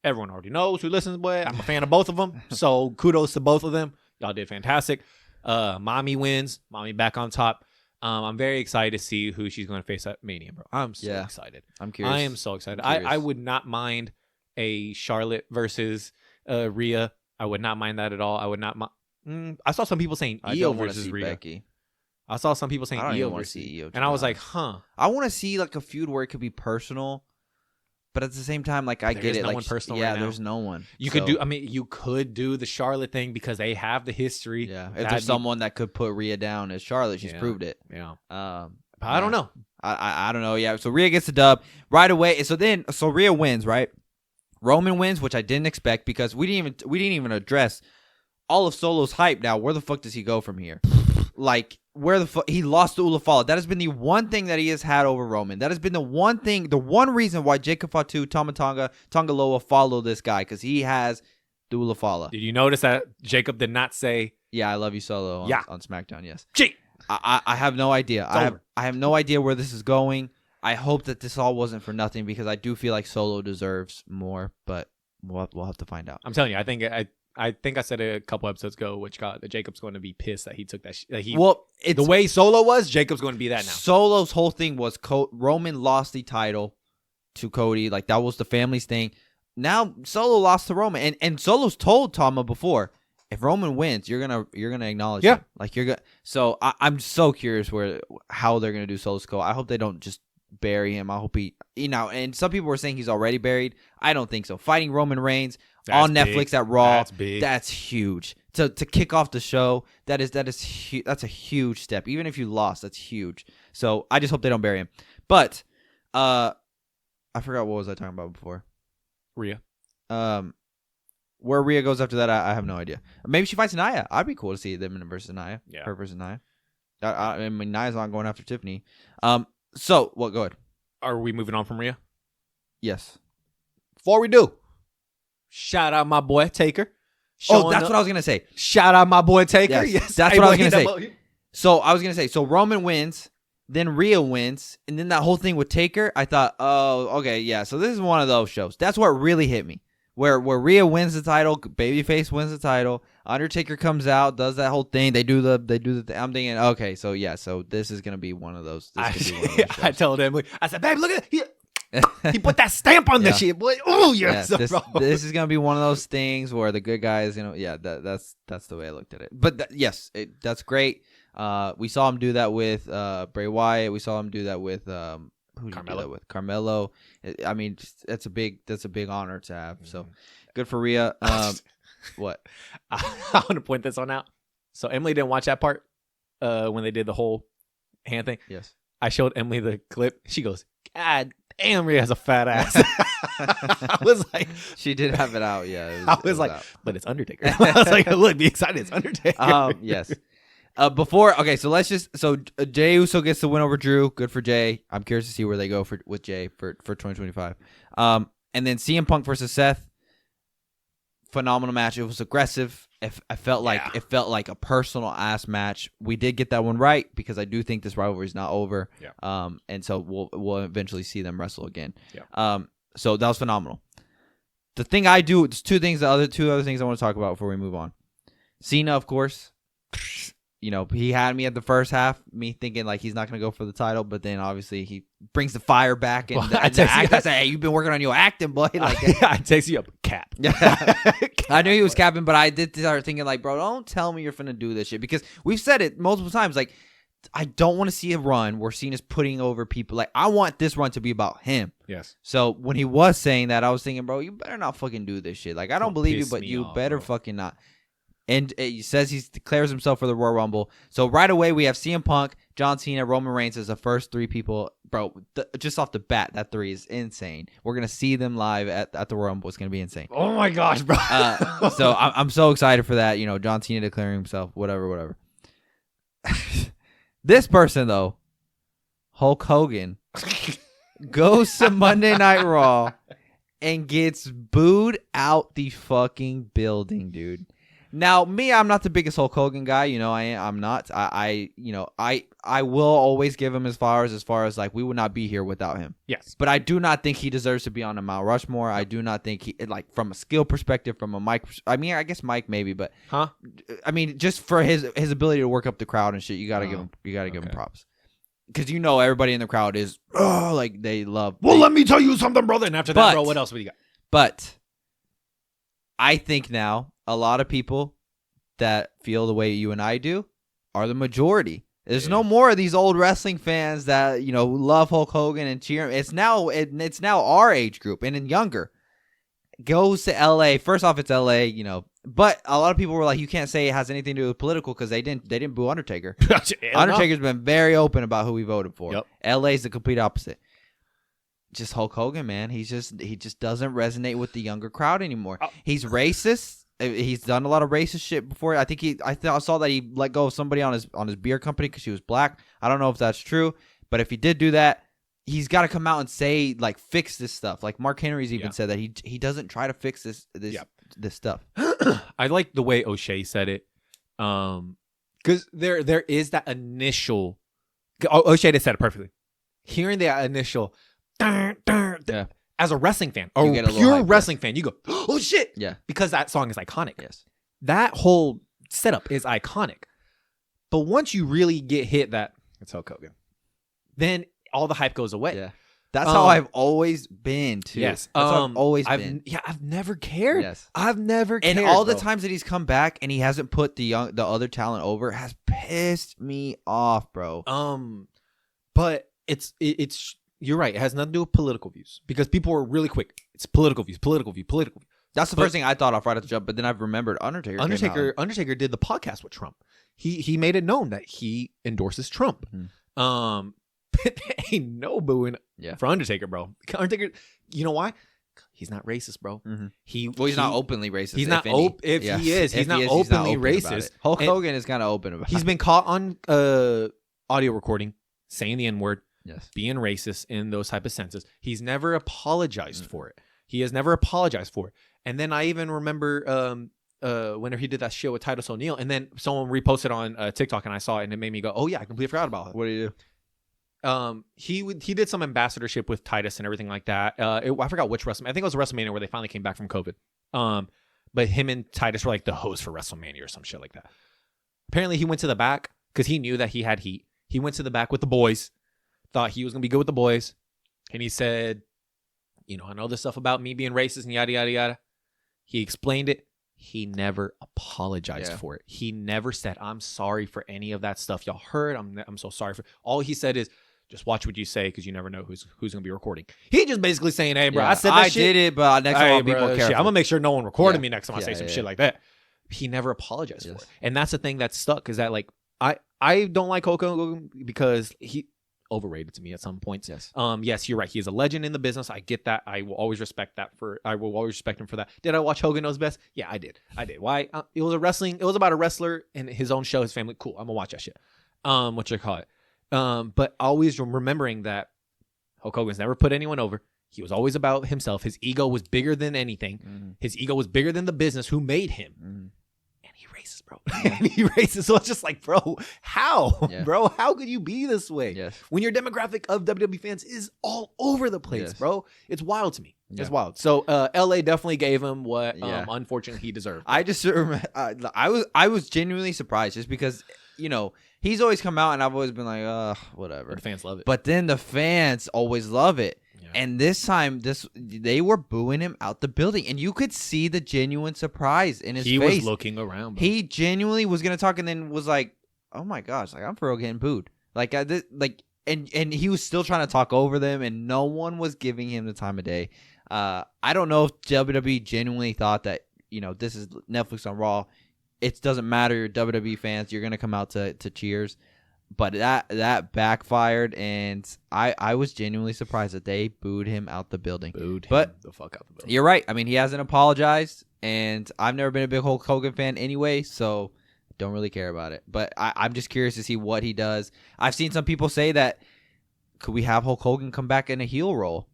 Everyone already knows who listens, boy. I'm a fan of both of them, so kudos to both of them. Y'all did fantastic. Mommy wins. Mommy back on top. I'm very excited to see who she's going to face at Mania, bro. I'm so excited. I'm curious. I am so excited. I would not mind a Charlotte versus Rhea. I would not mind that at all. I would not mind. I saw some people saying Io versus Rhea. Becky. I saw some people saying Io versus Io. And I was like, huh. I want to see like a feud where it could be personal. But at the same time, like I get it. No like, one personal yeah, right now. There's no one. You could do the Charlotte thing because they have the history. Yeah, if there's someone that could put Rhea down as Charlotte, she's proved it. Yeah. But I don't know. I don't know. Yeah. So Rhea gets the dub right away. So Rhea wins, right? Roman wins, which I didn't expect because we didn't even address all of Solo's hype. Now, where the fuck does he go from here? Like, where the fuck he lost to Ulafala. That has been the one thing that he has had over Roman. That has been the one reason why Jacob Fatu, Tama Tonga Loa follow this guy, because he has the Ulafala. Did you notice that Jacob did not say, "Yeah, I love you, Solo" on SmackDown? Yes. I have no idea. I have no idea where this is going. I hope that this all wasn't for nothing because I do feel like Solo deserves more, but we'll have to find out. I'm telling you, I think I said it a couple episodes ago, which that Jacob's going to be pissed that he took that. The way Solo was, Jacob's going to be that now. Solo's whole thing was Roman lost the title to Cody, like that was the family's thing. Now Solo lost to Roman, and Solo's told Tama before, if Roman wins, you're gonna acknowledge him. Like you're gonna. So I'm so curious how they're gonna do Solo's skull. I hope they don't just bury him. I hope he, and some people were saying he's already buried. I don't think so. Fighting Roman Reigns on Netflix at Raw. That's big. That's huge. To kick off the show, that's a huge step. Even if you lost, that's huge. So I just hope they don't bury him. But I forgot what was I talking about before. Rhea. Where Rhea goes after that, I have no idea. Maybe she fights Nia. I'd be cool to see them versus Nia. Yeah. Her versus Nia. I mean, Nia's not going after Tiffany. So what? Go ahead. Are we moving on from Rhea? Yes. Before we do, shout out my boy Taker. That's what I was gonna say. Shout out my boy Taker. Yes, that's what I was gonna say. So I was gonna say. So Roman wins, then Rhea wins, and then that whole thing with Taker. I thought, oh, okay, yeah. So this is one of those shows. That's what really hit me. Where Rhea wins the title, babyface wins the title, Undertaker comes out, does that whole thing. They do the thing. I'm thinking, okay, so yeah, so this is gonna be one of those. I told him, I said, babe, look at it. He put that stamp on this Yeah. shit, boy. Oh, yes, this bro. this is gonna be one of those things where the good guys, that's the way I looked at it. But yes, that's great. We saw him do that with Bray Wyatt. We saw him do that with who did he do that with? Carmelo. I mean, that's a big honor to have. So good for Rhea. What? I want to point this one out. So Emily didn't watch that part when they did the whole hand thing. Yes. I showed Emily the clip. She goes, God damn, Rhea has a fat ass. I was like, She did have it out. Yeah. I was like, out. but it's Undertaker. I was like, look, be excited. It's Undertaker. Yes. So Jey Uso gets the win over Drew. Good for Jey. I'm curious to see where they go with Jey for 2025. And then CM Punk versus Seth. Phenomenal match. It was aggressive. I felt like it felt like a personal ass match. We did get that one right because I do think this rivalry is not over. Yeah. And so we'll eventually see them wrestle again. Yeah. So that was phenomenal. The thing I do, there's two other things I want to talk about before we move on. Cena, of course. You know, he had me at the first half, me thinking like he's not going to go for the title, but then obviously he brings the fire back and I say, hey, you've been working on your acting, boy. Like, I text you up, cap. I knew he was capping, but I did start thinking like, bro, don't tell me you're finna do this shit because we've said it multiple times. Like, I don't want to see a run where Cena's putting over people. Like, I want this run to be about him. Yes. So when he was saying that, I was thinking, bro, you better not fucking do this shit. Like, I don't believe you, but you better fucking not. And he says he declares himself for the Royal Rumble. So right away, we have CM Punk, John Cena, Roman Reigns as the first three people. Bro, just off the bat, that three is insane. We're going to see them live at the Royal Rumble. It's going to be insane. Oh, my gosh, bro. So I'm so excited for that. You know, John Cena declaring himself, whatever. This person, though, Hulk Hogan, goes to Monday Night Raw and gets booed out the fucking building, dude. Now, me, I'm not the biggest Hulk Hogan guy. You know, I'm not. I will always give him his flowers as far as like we would not be here without him. Yes. But I do not think he deserves to be on a Mount Rushmore. I do not think he like from a skill perspective, from a mic. I mean, I guess Mike maybe, but I mean, just for his ability to work up the crowd and shit, you gotta give him props. Because you know everybody in the crowd is like they love. Well, let me tell you something, brother. And after that, bro, what else would you got? But I think now a lot of people that feel the way you and I do are the majority. There's no more of these old wrestling fans that, you know, love Hulk Hogan and cheer him. It's now our age group and in younger. Goes to LA. First off, it's LA, you know. But a lot of people were like, you can't say it has anything to do with political because they didn't boo Undertaker. Undertaker's been very open about who he voted for. Yep. LA's the complete opposite. Just Hulk Hogan, man. He just doesn't resonate with the younger crowd anymore. He's racist. He's done a lot of racist shit before. I saw that he let go of somebody on his beer company because she was black. I don't know if that's true, but if he did do that, he's got to come out and say like fix this stuff. Like Mark Henry's even said that he doesn't try to fix this stuff. I like the way O'Shea said it, because there is that initial. O'Shea just said it perfectly. Hearing that initial. As a wrestling fan, a pure wrestling fan, you go, oh shit, yeah, because that song is iconic. Yes, that whole setup is iconic. But once you really get hit, it's Hulk Hogan, then all the hype goes away. Yeah, that's how I've always been too. Yes, that's how I've always been. Yeah, I've never cared. Yes, I've never cared. And all the times that he's come back and he hasn't put the other talent over has pissed me off, bro. But it's. You're right. It has nothing to do with political views because people are really quick. It's political views. That's the first thing I thought of right at the jump. But then I've remembered Undertaker did the podcast with Trump. He made it known that he endorses Trump. Mm-hmm. But ain't no booing for Undertaker, bro. Undertaker, you know why? He's not racist, bro. Mm-hmm. He's not openly racist. He's not open. If he is, he's not openly racist. Hulk Hogan is kind of open about it. He's been caught on audio recording saying the N-word. Yes. Being racist in those type of senses. He's never apologized for it. He has never apologized for it. And then I even remember whenever he did that show with Titus O'Neil, and then someone reposted on TikTok, and I saw it, and it made me go, "Oh yeah, I completely forgot about it." What do you do? He did some ambassadorship with Titus and everything like that. I forgot which WrestleMania. I think it was WrestleMania where they finally came back from COVID. But him and Titus were like the hosts for WrestleMania or some shit like that. Apparently, he went to the back because he knew that he had heat. He went to the back with the boys. Thought he was going to be good with the boys. And he said, I know this stuff about me being racist and yada, yada, yada. He explained it. He never apologized for it. He never said, I'm sorry for any of that stuff y'all heard. I'm so sorry for. All he said is, just watch what you say because you never know who's going to be recording. He just basically saying, hey, bro, I said that shit. I did it, but next time I'll be more careful. I'm going to make sure no one recorded me next time I say some shit like that. He never apologized for it. And that's the thing that stuck is that, like, I don't like Hogan because he overrated to me at some points. Yes, you're right. He is a legend in the business. I get that. I will always respect him for that. Did I watch Hogan Knows Best? Yeah, I did. Why? It was about a wrestler and his own show, his family. Cool. I'm gonna watch that shit. What you call it? But always remembering that Hulk Hogan's never put anyone over. He was always about himself. His ego was bigger than anything. Mm-hmm. His ego was bigger than the business who made him. Mm-hmm. He racist, bro. And he racist. So it's just like, bro, how? Yeah. Bro, how could you be this way? Yes. When your demographic of WWE fans is all over the place, bro. It's wild to me. Yeah. It's wild. So LA definitely gave him what unfortunately he deserved. I just remember, I was genuinely surprised just because, he's always come out and I've always been like, whatever. But the fans love it. But then the fans always love it. Yeah. And this time, they were booing him out the building, and you could see the genuine surprise in his face. He was looking around. Bro. He genuinely was gonna talk, and then was like, "Oh my gosh, like I'm for real getting booed." And he was still trying to talk over them, and no one was giving him the time of day. I don't know if WWE genuinely thought that this is Netflix on Raw. It doesn't matter, WWE fans. You're gonna come out to cheers. But that backfired, and I was genuinely surprised that they booed him out the building. But the fuck out the building. You're right. I mean, he hasn't apologized, and I've never been a big Hulk Hogan fan anyway, so don't really care about it. But I'm just curious to see what he does. I've seen some people say that, could we have Hulk Hogan come back in a heel role?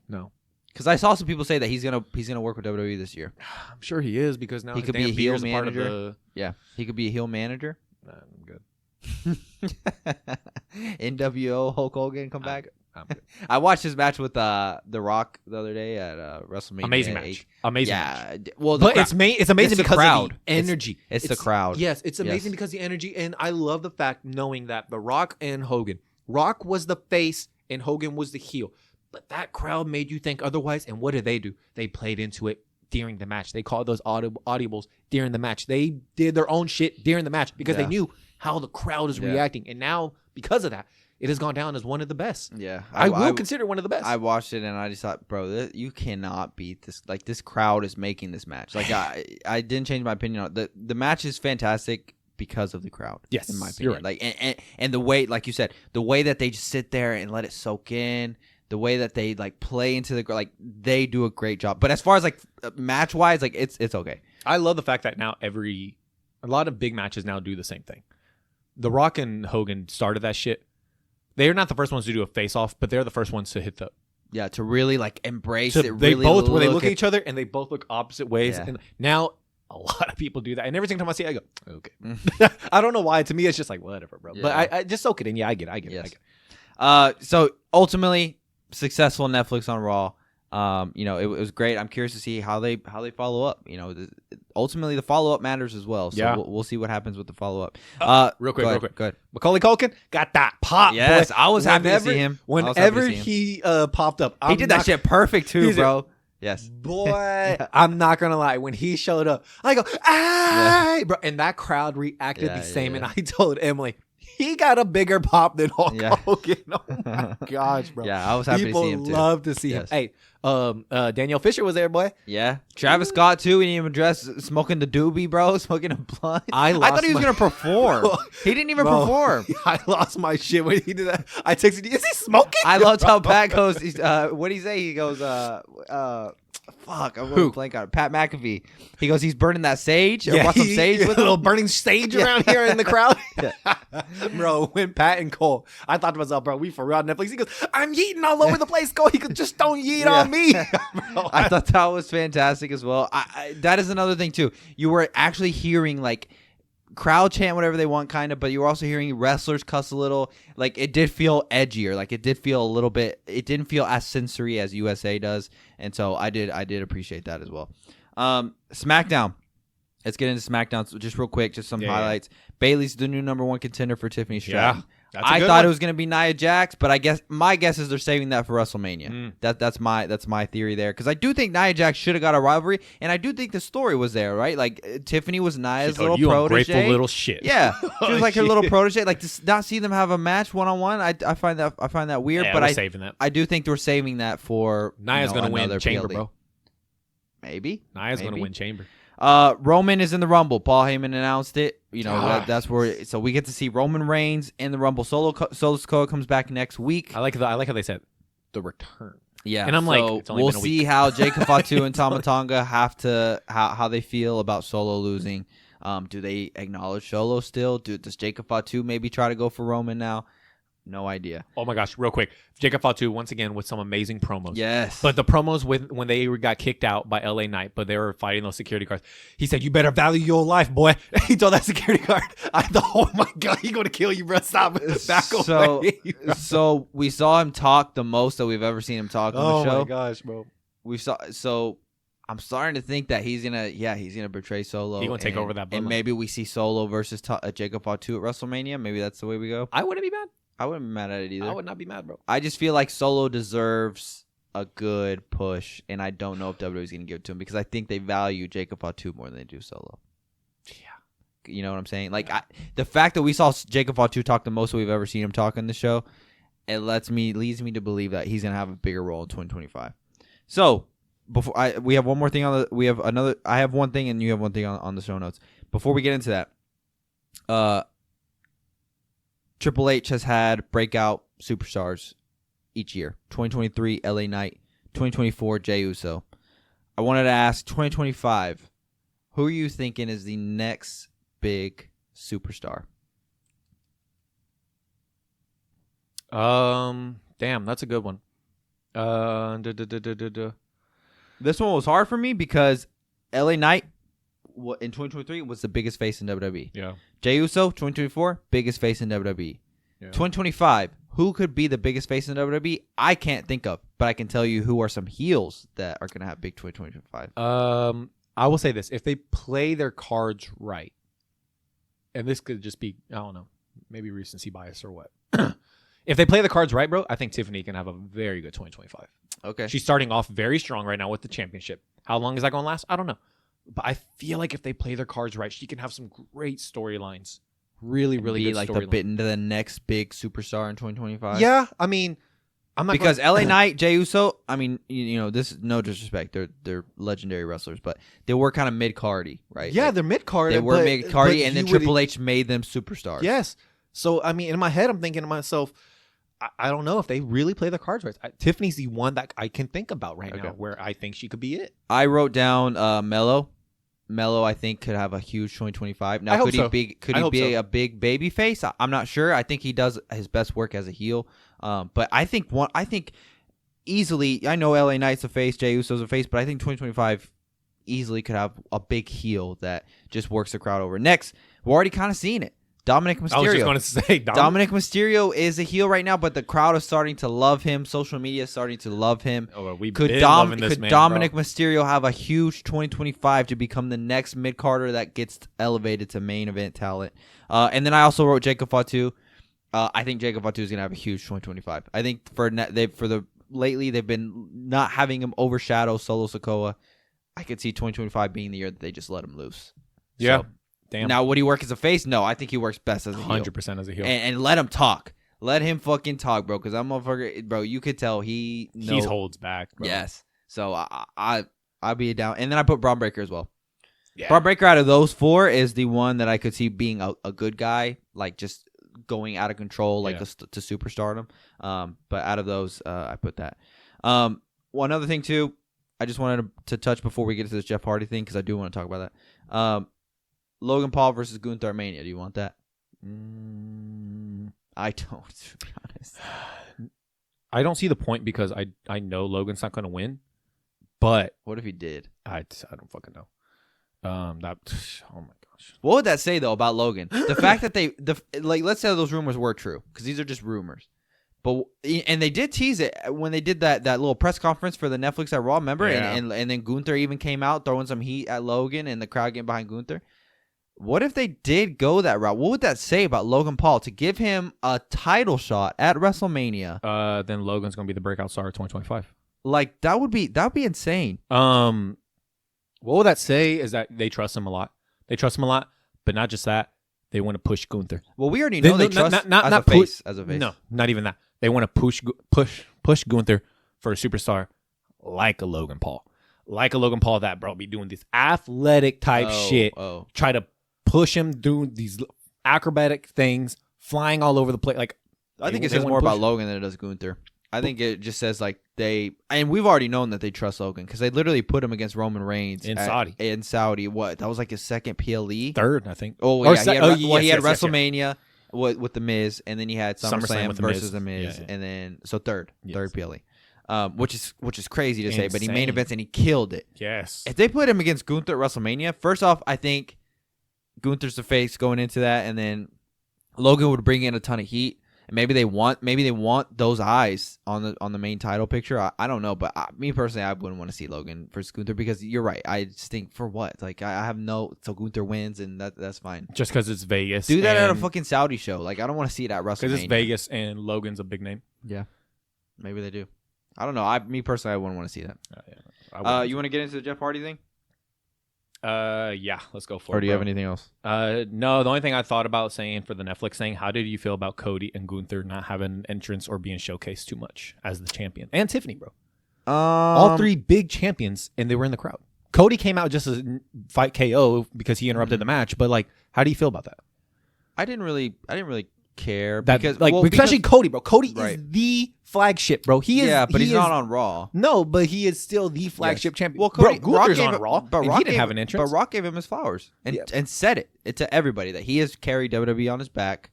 No. Because I saw some people say that he's gonna work with WWE this year. I'm sure he is, because now he could be a heel manager. Yeah, he could be a heel manager. Nah, I'm good. NWO Hulk Hogan back. I'm good. I watched his match with The Rock the other day at WrestleMania. Amazing match. Well, but it's amazing because of the energy. It's the crowd. Yes, it's amazing because of the energy, and I love the fact knowing that The Rock and Hogan. Rock was the face and Hogan was the heel, but that crowd made you think otherwise. And what did? They played into it during the match. They called those audibles during the match. They did their own shit during the match because they knew how the crowd is reacting. And now, because of that, it has gone down as one of the best. Yeah. I will consider one of the best. I watched it and I just thought, bro, you cannot beat this. Like, this crowd is making this match. Like, I didn't change my opinion on it. The match is fantastic because of the crowd. Yes, in my opinion. Right. Like, and the way, like you said, the way that they just sit there and let it soak in, the way that they like play into the, like, they do a great job. But as far as like match wise, like it's okay. I love the fact that now a lot of big matches now do the same thing. The Rock and Hogan started that shit. They're not the first ones to do a face-off, but they're the first ones to hit to really like embrace it. They both where they look at each other and they both look opposite ways. Yeah. And now a lot of people do that, and every single time I see it, I go, okay. I don't know why. To me, it's just like whatever, bro. Yeah. But I just soak it in. Yeah, I get it. Yes. So ultimately, successful Netflix on Raw. It was great. I'm curious to see how they follow up. Ultimately the follow up matters as well. So we'll see what happens with the follow up. Real quick. Go ahead. Macaulay Culkin got that pop. Yes, boy. I was happy to see him. Whenever he popped up, he did that shit perfect too, bro. Yes, boy. I'm not gonna lie. When he showed up, I go, "Ah!" Bro, and that crowd reacted the same. And I told Emily, he got a bigger pop than Hulk Hogan. Oh my gosh, bro. Yeah, I was happy to see him too. People love to see him. Hey, Danielle Fisher was there, boy. Yeah. Travis Scott too. He didn't even dress, smoking the doobie, bro. Smoking a blunt. I thought he was gonna perform. He didn't even perform. I lost my shit when he did that. I texted you. Is he smoking? I loved how Pat goes. What did he say? He goes, fuck, I'm going to blank out. Pat McAfee. He goes, he's burning that sage. Or brought some sage with a little burning sage around here in the crowd. Bro, when Pat and Cole, I thought to myself, bro, we for real on Netflix. He goes, I'm yeeting all over the place. Go, he could just don't yeet on me. Bro, I thought that was fantastic as well. That is another thing too. You were actually hearing like crowd chant whatever they want, kind of, but you were also hearing wrestlers cuss a little. Like, it did feel edgier. Like, it did feel a little bit. It didn't feel as sensory as USA does, and so I did appreciate that as well. SmackDown. Let's get into SmackDown just real quick. Just some highlights. Bayley's the new #1 contender for Tiffany Stratton. I thought it was gonna be Nia Jax, but I guess my guess is they're saving that for WrestleMania. That's my theory there, because I do think Nia Jax should have got a rivalry, and I do think the story was there, right? Like Tiffany was Nia's little protege. Ungrateful little shit. Yeah, she was like her little protege. Like to not see them have a match 1-on-1, I find that weird. But saving that. I do think they're saving that for Nia's gonna win Chamber, PLE. bro. Maybe Nia's gonna win Chamber. Roman is in the Rumble. Paul Heyman announced it. That's where. So we get to see Roman Reigns in the Rumble. Solo Sikoa comes back next week. I like how they said the return. Yeah, and I'm like, we'll see how Jacob Fatu and Tama Tonga have to how they feel about Solo losing. Do they acknowledge Solo still? Does Jacob Fatu maybe try to go for Roman now? No idea. Oh my gosh, real quick. Jacob Fatu, once again, with some amazing promos. Yes. But the promos when they got kicked out by LA Knight, but they were fighting those security guards, he said, "You better value your life, boy." He told that security guard, I thought, oh my God, he's going to kill you, bro. Stop. Back away. So we saw him talk the most that we've ever seen him talk on the show. Oh my gosh, bro. I'm starting to think that he's gonna betray Solo. He's gonna take over that bloodline. And maybe we see Solo versus Jacob Fatu at WrestleMania. Maybe that's the way we go. I wouldn't be mad. I wouldn't be mad at it either. I would not be mad, bro. I just feel like Solo deserves a good push, and I don't know if WWE's going to give it to him, because I think they value Jacob Fatu more than they do Solo. Yeah. You know what I'm saying? Like, the fact that we saw Jacob Fatu talk the most we've ever seen him talk on the show, it leads me to believe that he's going to have a bigger role in 2025. So, we have one more thing I have one thing and you have one thing on the show notes. Before we get into that, Triple H has had breakout superstars each year. 2023, LA Knight. 2024, Jey Uso. I wanted to ask, 2025, who are you thinking is the next big superstar? Damn, that's a good one. This one was hard for me because LA Knight in 2023 was the biggest face in WWE. Yeah. Jey Uso, 2024, biggest face in WWE. Yeah. 2025, who could be the biggest face in WWE? I can't think of, but I can tell you who are some heels that are going to have big 2025. I will say this. If they play their cards right, and this could just be, I don't know, maybe recency bias or what. If they play the cards right, bro, I think Tiffany can have a very good 2025. Okay. She's starting off very strong right now with the championship. How long is that going to last? I don't know. But I feel like if they play their cards right, she can have some great storylines. Really, really good storylines. Be like the next big superstar in 2025? Yeah, I mean, I'm not because LA Knight, Jey Uso, I mean, this is no disrespect. They're legendary wrestlers, but they were kind of mid-cardy, right? Yeah, they're mid-cardy. They were mid-cardy, and then Triple H made them superstars. Yes. So, I mean, in my head, I'm thinking to myself, I don't know if they really play their cards right. Tiffany's the one that I can think about right now where I think she could be it. I wrote down Mello. Mello, I think, could have a huge 2025. Now, could he be a big baby face? I'm not sure. I think he does his best work as a heel. But I think easily, I know LA Knight's a face, Jey Uso's a face, but I think 2025 easily could have a big heel that just works the crowd over. Next, we're already kind of seeing it. Dominic Mysterio. I was just going to say Dominic Mysterio is a heel right now, but the crowd is starting to love him. Social media is starting to love him. Could Dominic Mysterio have a huge 2025 to become the next mid-carder that gets elevated to main event talent? And then I also wrote Jacob Fatu. I think Jacob Fatu is going to have a huge 2025. I think lately they've been not having him overshadow Solo Sikoa. I could see 2025 being the year that they just let him loose. Yeah. So, damn. Now, would he work as a face? No, I think he works best as a heel. 100% as a heel. And let him talk. Let him fucking talk, bro. Because I'm motherfucker, bro. You could tell he holds back, bro. Yes. So I'll be down. And then I put Braun Breaker as well. Yeah. Braun Breaker out of those four is the one that I could see being a good guy, like just going out of control, like to superstardom. But out of those, I put that. One other thing too, I just wanted to touch before we get to this Jeff Hardy thing because I do want to talk about that. Logan Paul versus Gunther at Mania. Do you want that? I don't, to be honest. I don't see the point because I know Logan's not going to win. But what if he did? I don't fucking know. Oh my gosh. What would that say though about Logan? The fact that let's say those rumors were true because these are just rumors. And they did tease it when they did that little press conference for the Netflix at Raw, remember? Yeah. And then Gunther even came out throwing some heat at Logan and the crowd getting behind Gunther. What if they did go that route? What would that say about Logan Paul to give him a title shot at WrestleMania? Then Logan's gonna be the breakout star of 2025. Like that would be insane. What would that say is that they trust him a lot. They trust him a lot, but not just that. They want to push Gunther. Well, we already know they trust not as a push, face. As a face. No, not even that. They want to push Gunther for a superstar like a Logan Paul. Like a Logan Paul that, bro, be doing this athletic type shit. Try to push him doing these acrobatic things, flying all over the place. Like, I think it says more about Logan than it does Gunther. I think it just says like and we've already known that they trust Logan because they literally put him against Roman Reigns in Saudi. In Saudi, what that was like his second PLE, third, I think. Oh yeah, he had WrestleMania with the Miz, and then he had SummerSlam versus the Miz, and then third PLE, which is crazy to say, but he main events and he killed it. Yes. If they put him against Gunther at WrestleMania, first off, I think Gunther's the face going into that, and then Logan would bring in a ton of heat. And maybe they want those eyes on the main title picture. I don't know, but me personally, I wouldn't want to see Logan versus Gunther because you're right. I just think for what? Like I have so Gunther wins and that's fine. Just because it's Vegas. Do that at a fucking Saudi show. Like I don't want to see it at WrestleMania. Because it's Vegas and Logan's a big name. Yeah, maybe they do. I don't know. Me personally, I wouldn't want to see that. You want to get into the Jeff Hardy thing? Yeah, let's go for it. Or do you have anything else? No, the only thing I thought about saying for the Netflix thing, how did you feel about Cody and Gunther not having an entrance or being showcased too much as the champion? And Tiffany, bro. All three big champions, and they were in the crowd. Cody came out just to fight KO because he interrupted the match, but like, how do you feel about that? I didn't really care because especially Cody, bro. Cody is the flagship, bro. He is. Yeah, but he's not on Raw. No, but he is still the flagship champion. Well, Cody, Gunther's on Raw, but he didn't have an entrance. But Rock gave him his flowers and said it to everybody that he has carried WWE on his back.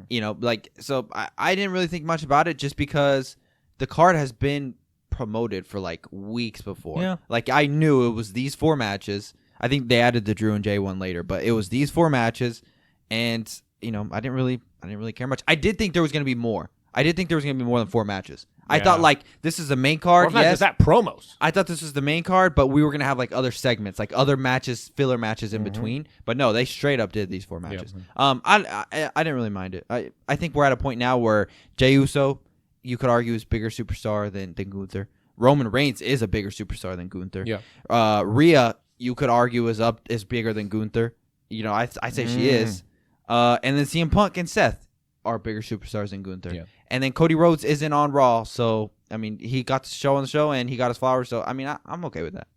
You know, like so. I didn't really think much about it just because the card has been promoted for like weeks before. Yeah. Like I knew it was these 4 matches. I think they added the Drew and Jay one later, but it was these 4 matches, and you know, I didn't really care much. I did think there was going to be more. I did think there was going to be more than 4 matches. I thought like this is the main card. Not just that promos. I thought this was the main card, but we were going to have like other segments, like other matches, filler matches in between. But no, they straight up did these 4 matches. I didn't really mind it. I think we're at a point now where Jey Uso, you could argue, is bigger superstar than Gunther. Roman Reigns is a bigger superstar than Gunther. Yeah. Rhea, you could argue, is bigger than Gunther. You know, I say she is. And then CM Punk and Seth are bigger superstars than Gunther. Yeah. And then Cody Rhodes isn't on Raw, so I mean he got to show on the show and he got his flowers. So I mean I'm okay with that.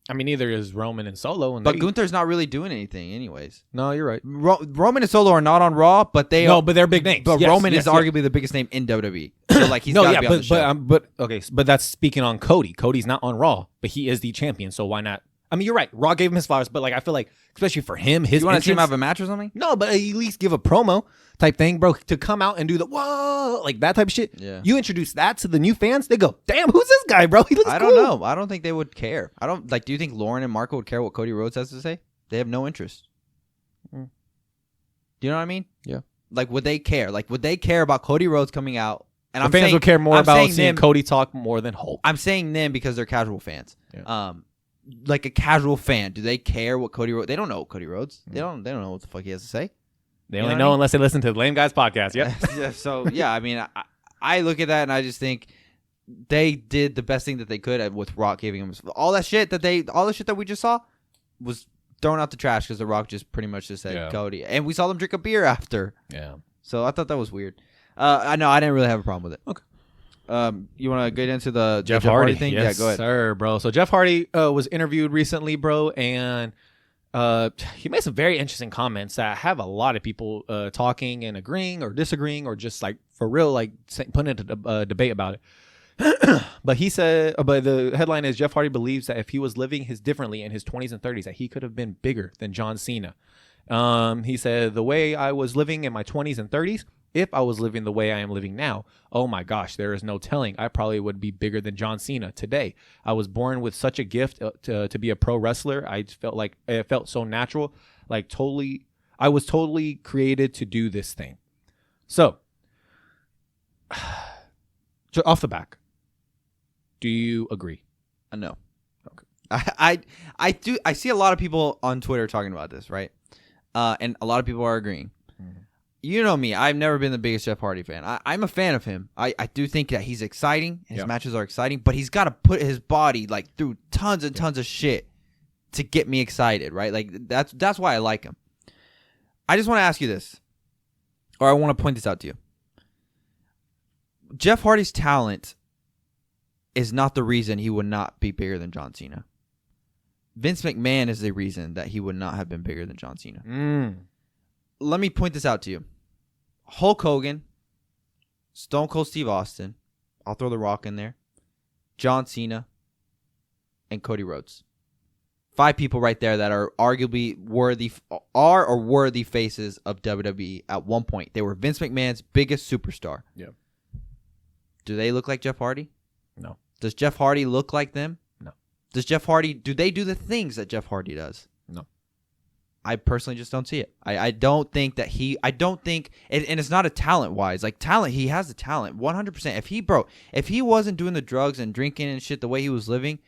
I mean neither is Roman and Solo. But Gunther's not really doing anything, anyways. No, you're right. Roman and Solo are not on Raw, but but they're big names. But Roman is arguably the biggest name in WWE. So like he's got to be on the show. But that's speaking on Cody. Cody's not on Raw, but he is the champion. So why not? I mean, you're right. Raw gave him his flowers, but like I feel like, especially for him, his you want to see him have a match or something? No, but at least give a promo type thing, bro. To come out and do the whoa, like that type of shit. Yeah. You introduce that to the new fans, they go, "Damn, who's this guy, bro? He looks cool." I don't know. I don't think they would care. I don't like. Do you think Lauren and Marco would care what Cody Rhodes has to say? They have no interest. Do you know what I mean? Yeah. Like, would they care? Like, would they care about Cody Rhodes coming out? And the fans would care more about seeing Cody talk more than Hulk. I'm saying them because they're casual fans. Yeah. Like a casual fan, do they care what Cody Rhodes? They don't know Cody Rhodes. They don't know what the fuck he has to say. They only know unless they listen to the Lame Guys podcast. Yep. Yeah. So yeah, I mean, I look at that and I just think they did the best thing that they could with Rock giving him all that shit that we just saw was thrown out the trash because the Rock just pretty much just said Cody, and we saw them drink a beer after. Yeah. So I thought that was weird. I know I didn't really have a problem with it. Okay. You want to get into the Jeff Hardy thing? Yes, yeah, go ahead. Sir, bro. So Jeff Hardy was interviewed recently, bro, and he made some very interesting comments that have a lot of people talking and agreeing or disagreeing or just like for real, like putting into a debate about it. But he said, but the headline is Jeff Hardy believes that if he was living differently in his 20s and 30s, that he could have been bigger than John Cena. He said, the way I was living in my 20s and 30s, if I was living the way I am living now, oh my gosh, there is no telling. I probably would be bigger than John Cena today. I was born with such a gift to be a pro wrestler. I felt like it felt so natural, like I was totally created to do this thing. So, off the back, do you agree? No. Okay. I see a lot of people on Twitter talking about this, right? and a lot of people are agreeing. You know me. I've never been the biggest Jeff Hardy fan. I'm a fan of him. I do think that he's exciting. His matches are exciting, but he's got to put his body like through tons and tons of shit to get me excited, right? Like that's why I like him. I just want to ask you this, or I want to point this out to you. Jeff Hardy's talent is not the reason he would not be bigger than John Cena. Vince McMahon is the reason that he would not have been bigger than John Cena. Let me point this out to you. Hulk Hogan, Stone Cold Steve Austin, I'll throw The Rock in there, John Cena, and Cody Rhodes. 5 people right there that are arguably worthy faces of WWE at one point. They were Vince McMahon's biggest superstar. Yeah. Do they look like Jeff Hardy? No. Does Jeff Hardy look like them? No. Do they do the things that Jeff Hardy does? No. I personally just don't see it. I don't think that and it's not a talent-wise. Like, talent, he has the talent, 100%. If he wasn't doing the drugs and drinking and shit the way he was living,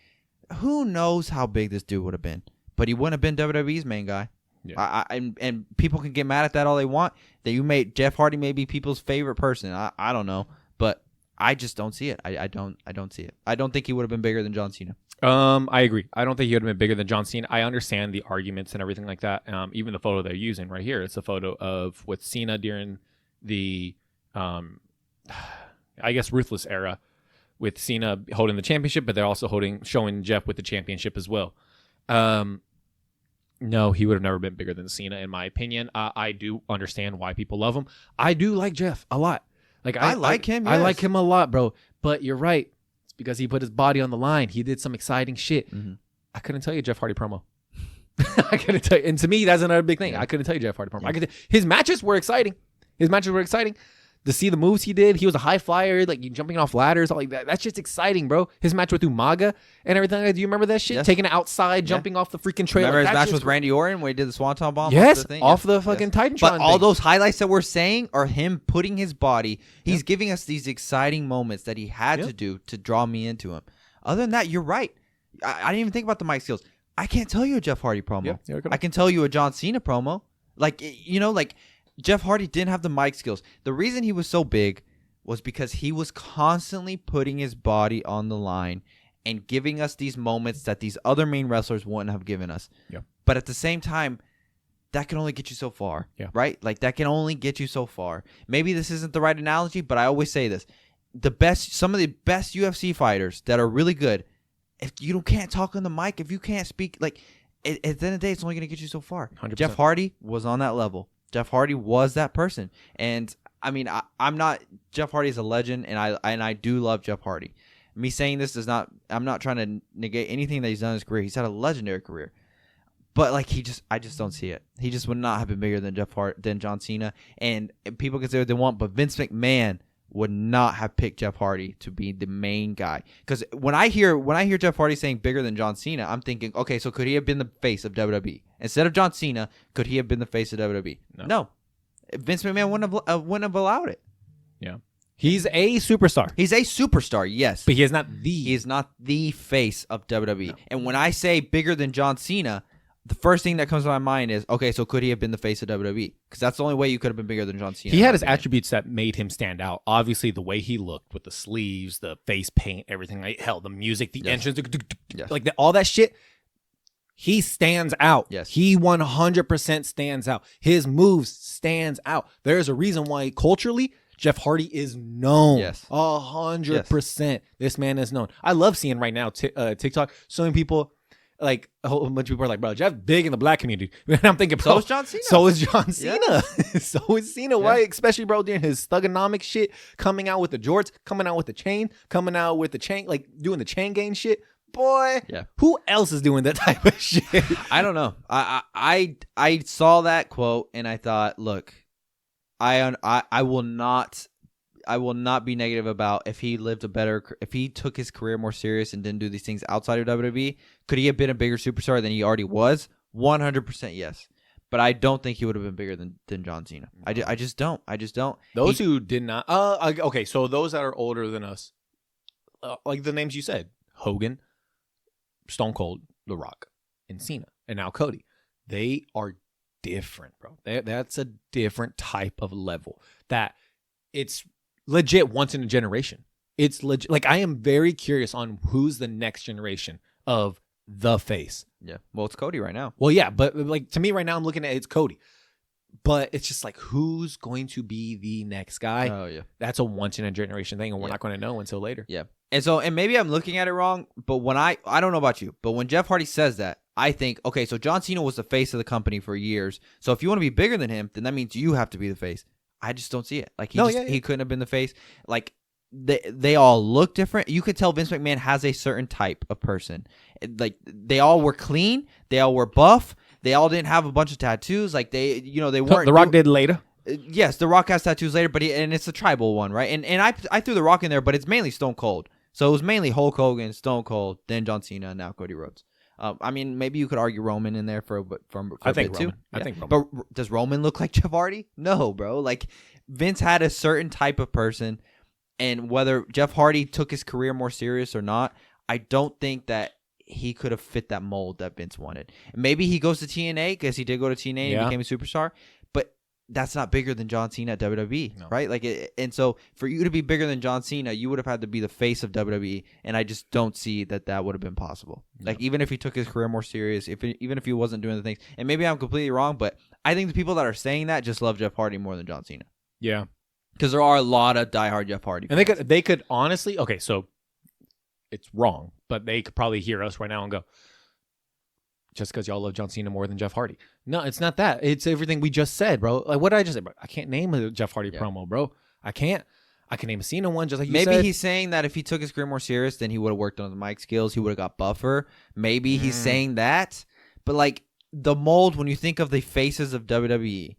who knows how big this dude would have been. But he wouldn't have been WWE's main guy. Yeah. And people can get mad at that all they want. That you made Jeff Hardy may be people's favorite person. I don't know. But I just don't see it. I don't see it. I don't think he would have been bigger than John Cena. I agree. I don't think he would have been bigger than John Cena. I understand the arguments and everything like that. Even the photo they're using right here, it's a photo of with Cena during the, I guess, Ruthless era, with Cena holding the championship, but they're also showing Jeff with the championship as well. No, he would have never been bigger than Cena, in my opinion. I do understand why people love him. I do like Jeff a lot. Like I like him. Yes. I like him a lot, bro. But you're right. Because he put his body on the line. He did some exciting shit. Mm-hmm. I couldn't tell you a Jeff Hardy promo. I couldn't tell you. And to me, that's another big thing. Yeah. I couldn't tell you Jeff Hardy promo. Yeah. His matches were exciting. To see the moves he did, he was a high flyer, like jumping off ladders, all like that. That's just exciting, bro. His match with Umaga and everything. Do you remember that shit? Yes. Taking it outside, jumping off the freaking trailer. Remember his match with Randy Orton when he did the Swanton Bomb? Yes, off the fucking Titantron. But all those highlights that we're saying are him putting his body. He's giving us these exciting moments that he had to do to draw me into him. Other than that, you're right. I didn't even think about the mic skills. I can't tell you a Jeff Hardy promo. Yeah, I can tell you a John Cena promo. Like, Jeff Hardy didn't have the mic skills. The reason he was so big was because he was constantly putting his body on the line and giving us these moments that these other main wrestlers wouldn't have given us. Yeah. But at the same time, that can only get you so far, right? Like, that can only get you so far. Maybe this isn't the right analogy, but I always say this. Some of the best UFC fighters that are really good, if you can't talk on the mic, if you can't speak, like, at the end of the day, it's only going to get you so far. 100%. Jeff Hardy was on that level. Jeff Hardy was that person. And I mean, I'm not. Jeff Hardy is a legend, and I do love Jeff Hardy. Me saying this I'm not trying to negate anything that he's done in his career. He's had a legendary career, but like I just don't see it. He just would not have been bigger than than John Cena. And people can say what they want, but Vince McMahon would not have picked Jeff Hardy to be the main guy. Because when I hear Jeff Hardy saying bigger than John Cena, I'm thinking, okay, so could he have been the face of WWE instead of John Cena? Could he have been the face of WWE? No. Vince McMahon wouldn't have allowed it. Yeah, he's a superstar. He's a superstar, yes, but he is not the. He is not the face of WWE. No. And when I say bigger than John Cena, the first thing that comes to my mind is, okay, so could he have been the face of WWE? Because that's the only way you could have been bigger than John Cena. He had his attributes that made him stand out. Obviously, the way he looked with the sleeves, the face paint, everything. Like, hell, the music, the entrance, like all that shit. He stands out. Yes. He 100% stands out. His moves stands out. There's a reason why culturally Jeff Hardy is known. Yes. 100%. This man is known. I love seeing right now TikTok, so many people, like a whole bunch of people are like, bro, Jeff's big in the black community. And I'm thinking, bro, so is John Cena. So is John Cena. Yeah. So is Cena. Yeah. Why? Especially, bro, during his thugonomic shit, coming out with the jorts, coming out with the chain, like doing the chain gang shit. Boy, who else is doing that type of shit? I don't know. I saw that quote and I thought, look, I will not be negative about if he took his career more serious and didn't do these things outside of WWE. Could he have been a bigger superstar than he already was? 100% yes. But I don't think he would have been bigger than John Cena. I just don't. Those who did not. Okay, so those that are older than us, like the names you said, Hogan, Stone Cold, The Rock, and Cena, and now Cody. They are different, bro. That's a different type of level. That it's legit once in a generation. It's legit. Like, I am very curious on who's the next generation of the face. Yeah. Well, it's Cody right now. Well, yeah, but like to me right now, I'm looking at it's Cody. But it's just like, who's going to be the next guy? Oh, yeah. That's a once in a generation thing, and we're not going to know until later. Yeah. And maybe I'm looking at it wrong, but when I don't know about you, but when Jeff Hardy says that, I think, okay, so John Cena was the face of the company for years. So if you want to be bigger than him, then that means you have to be the face. I just don't see it. Like, he couldn't have been the face. Like, they all look different. You could tell Vince McMahon has a certain type of person. Like, they all were clean. They all were buff. They all didn't have a bunch of tattoos. Like, they weren't. The Rock did later. Yes, The Rock has tattoos later, but and it's a tribal one, right? And I threw The Rock in there, but it's mainly Stone Cold. So it was mainly Hulk Hogan, Stone Cold, then John Cena, and now Cody Rhodes. I mean, maybe you could argue Roman in there for a bit too. I think Roman. But does Roman look like Jeff Hardy? No, bro. Like, Vince had a certain type of person, and whether Jeff Hardy took his career more serious or not, I don't think that he could have fit that mold that Vince wanted. Maybe he goes to TNA because he did go to TNA and became a superstar, but that's not bigger than John Cena at WWE, right? Like, and so for you to be bigger than John Cena, you would have had to be the face of WWE, and I just don't see that would have been possible. No. Like, even if he took his career more serious, even if he wasn't doing the things, and maybe I'm completely wrong, but I think the people that are saying that just love Jeff Hardy more than John Cena. Yeah, because there are a lot of diehard Jeff Hardy fans. And they could honestly, okay, so it's wrong, but they could probably hear us right now and go, just because y'all love John Cena more than Jeff Hardy. No, it's not that. It's everything we just said, bro. Like, what did I just say, bro? I can't name a Jeff Hardy promo, bro. I can't. I can name a Cena one, just like you said. Maybe he's saying that if he took his career more serious, then he would have worked on his mic skills. He would have got buffer. Maybe he's saying that. But, like, the mold, when you think of the faces of WWE,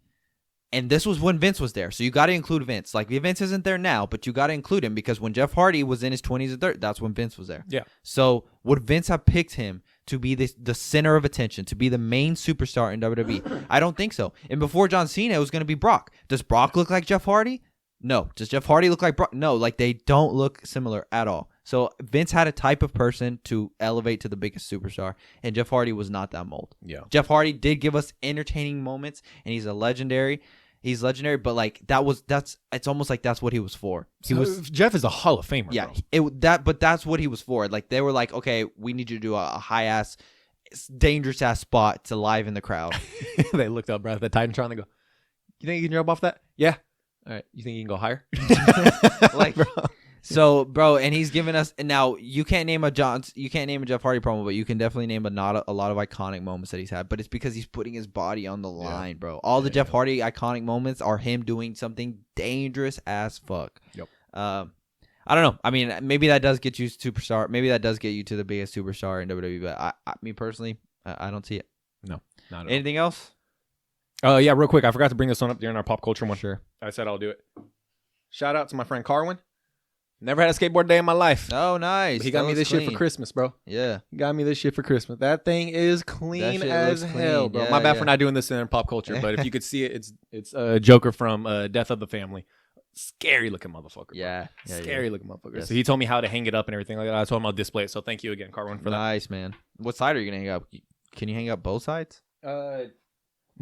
and this was when Vince was there, so you got to include Vince. Like, Vince isn't there now, but you got to include him because when Jeff Hardy was in his 20s and 30s, that's when Vince was there. Yeah. So would Vince have picked him to be the center of attention, to be the main superstar in WWE? I don't think so. And before John Cena, it was going to be Brock. Does Brock look like Jeff Hardy? No. Does Jeff Hardy look like Brock? No. Like, they don't look similar at all. So Vince had a type of person to elevate to the biggest superstar, and Jeff Hardy was not that mold. Yeah. Jeff Hardy did give us entertaining moments, and he's legendary, but like it's almost like that's what he was for. Jeff is a Hall of Famer. Yeah, bro. But that's what he was for. Like, they were like, okay, we need you to do a high ass, dangerous ass spot to liven the crowd. They looked up, bro, at the Titantron. They go, "You think you can jump off that?" Yeah. All right. You think you can go higher? Like, bro. So, bro, and he's giving us. And now you can't name a Jeff Hardy promo, but you can definitely name a lot of iconic moments that he's had. But it's because he's putting his body on the line, bro. All the Jeff Hardy iconic moments are him doing something dangerous as fuck. Yep. I don't know. I mean, maybe that does get you superstar. Maybe that does get you to the biggest superstar in WWE. But me personally, I don't see it. No, not at all. Anything else? Yeah, real quick. I forgot to bring this one up during our pop culture one. Sure. I said I'll do it. Shout out to my friend Carwin. Never had a skateboard day in my life. Oh, nice. But he got me this shit for Christmas, bro. Yeah. He got me this shit for Christmas. That thing is clean as hell, bro. Yeah, my bad for not doing this in pop culture, but if you could see it, it's Joker from Death of the Family. Scary looking motherfucker. Bro. Yeah. Scary looking motherfucker. Yes. So he told me how to hang it up and everything like that. I told him I'll display it. So thank you again, Carwin, for that. Nice, man. What side are you going to hang up? Can you hang up both sides?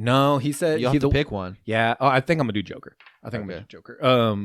No, he said you have to pick one. Yeah, I think I'm gonna do Joker. I'm gonna do Joker.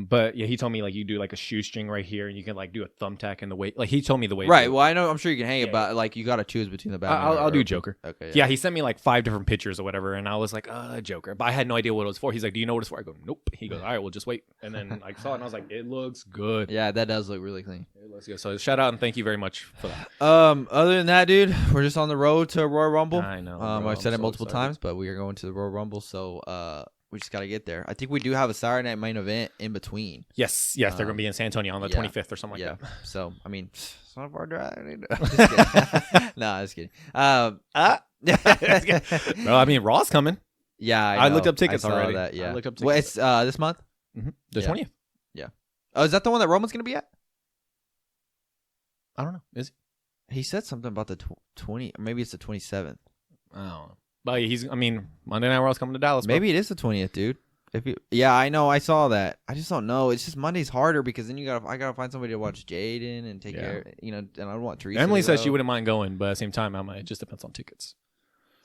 But yeah, he told me like you do like a shoestring right here, and you can like do a thumbtack in the way. Like he told me the way. Right. Well, I know. I'm sure you can hang it, but like you got to choose between the Batman. I'll do Joker. Okay. Yeah, he sent me like 5 different pictures or whatever, and I was like, Joker. But I had no idea what it was for. He's like, do you know what it's for? I go, nope. He goes, all right, we'll just wait. And then I saw it, and I was like, it looks good. Yeah, that does look really clean. It looks good. So shout out and thank you very much for that. Other than that, dude, we're just on the road to Royal Rumble. I know. I've said it multiple times, but we are going to the Royal Rumble, so we just got to get there. I think we do have a Saturday night main event in between. Yes, they're going to be in San Antonio on the 25th or something like that. So, I mean, it's not a far drive. Just kidding. No, just kidding. Bro, I mean, Raw's coming. Yeah, I looked up tickets already. That, yeah. I looked up tickets. Well, it's this month? Mm-hmm. The 20th. Yeah. Oh, is that the one that Roman's going to be at? I don't know. Is he said something about the 20? Maybe it's the 27th. I don't know. But Monday Night Raw's coming to Dallas. Bro. Maybe it is the 20th, dude. Yeah, I know. I saw that. I just don't know. It's just Monday's harder because then I gotta find somebody to watch Jaden and take care. And I don't want Teresa. Emily says she wouldn't mind going, but at the same time, it just depends on tickets.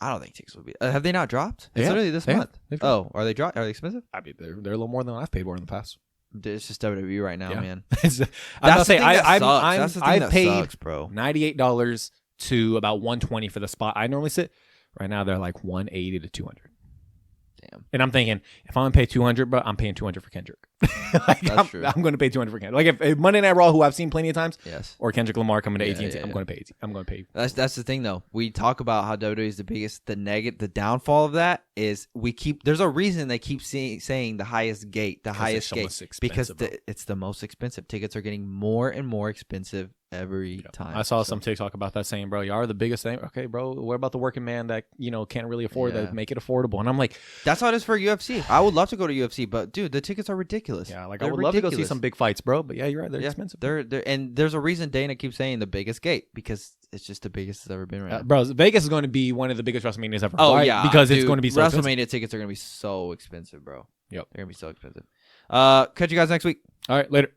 I don't think tickets will be. Have they not dropped? It's Yeah, literally this they have. month. They've dropped. Oh, are they dropped? Are they expensive? I mean, they're a little more than I've paid for in the past. It's just WWE right now, Yeah. man. I'm That's not the saying thing that I sucks. That's the thing I that paid sucks, bro. $98 to about $120 for the spot I normally sit. Right now they're like $180 to $200. Damn. And I'm thinking, if I'm gonna pay $200, bro, I'm paying $200 for Kendrick. Like, That's true. I'm gonna pay $200 for Kendrick. Like if Monday Night Raw, who I've seen plenty of times, Yes. or Kendrick Lamar coming to Yeah, AT&T, yeah, I'm yeah. gonna pay. I'm gonna pay. That's the thing though. We talk about how WWE is the biggest. The downfall of that is there's a reason they keep saying the highest gate, the highest so gate, much expensive, because bro. it's the most expensive. Tickets are getting more and more expensive every time. I saw So, some TikTok about that saying, bro, y'all are the biggest thing. Okay, bro, what about the working man that can't really afford Yeah. that? Make it affordable. And I'm like, That's how it is for UFC. I would love to go to UFC, but dude, the tickets are ridiculous. yeah, like They're I would love to go see ridiculous. some big fights, bro. But yeah, you're right. They're Yeah, expensive. They're and there's a reason Dana keeps saying the biggest gate because it's just the biggest it's ever been right now. Bro, Vegas is going to be one of the biggest WrestleManias ever. Oh Why? yeah, because it's dude, going to be so expensive. WrestleMania tickets are going to be so expensive, bro. Yep. They're going to be so expensive. Catch you guys next week. All right, later.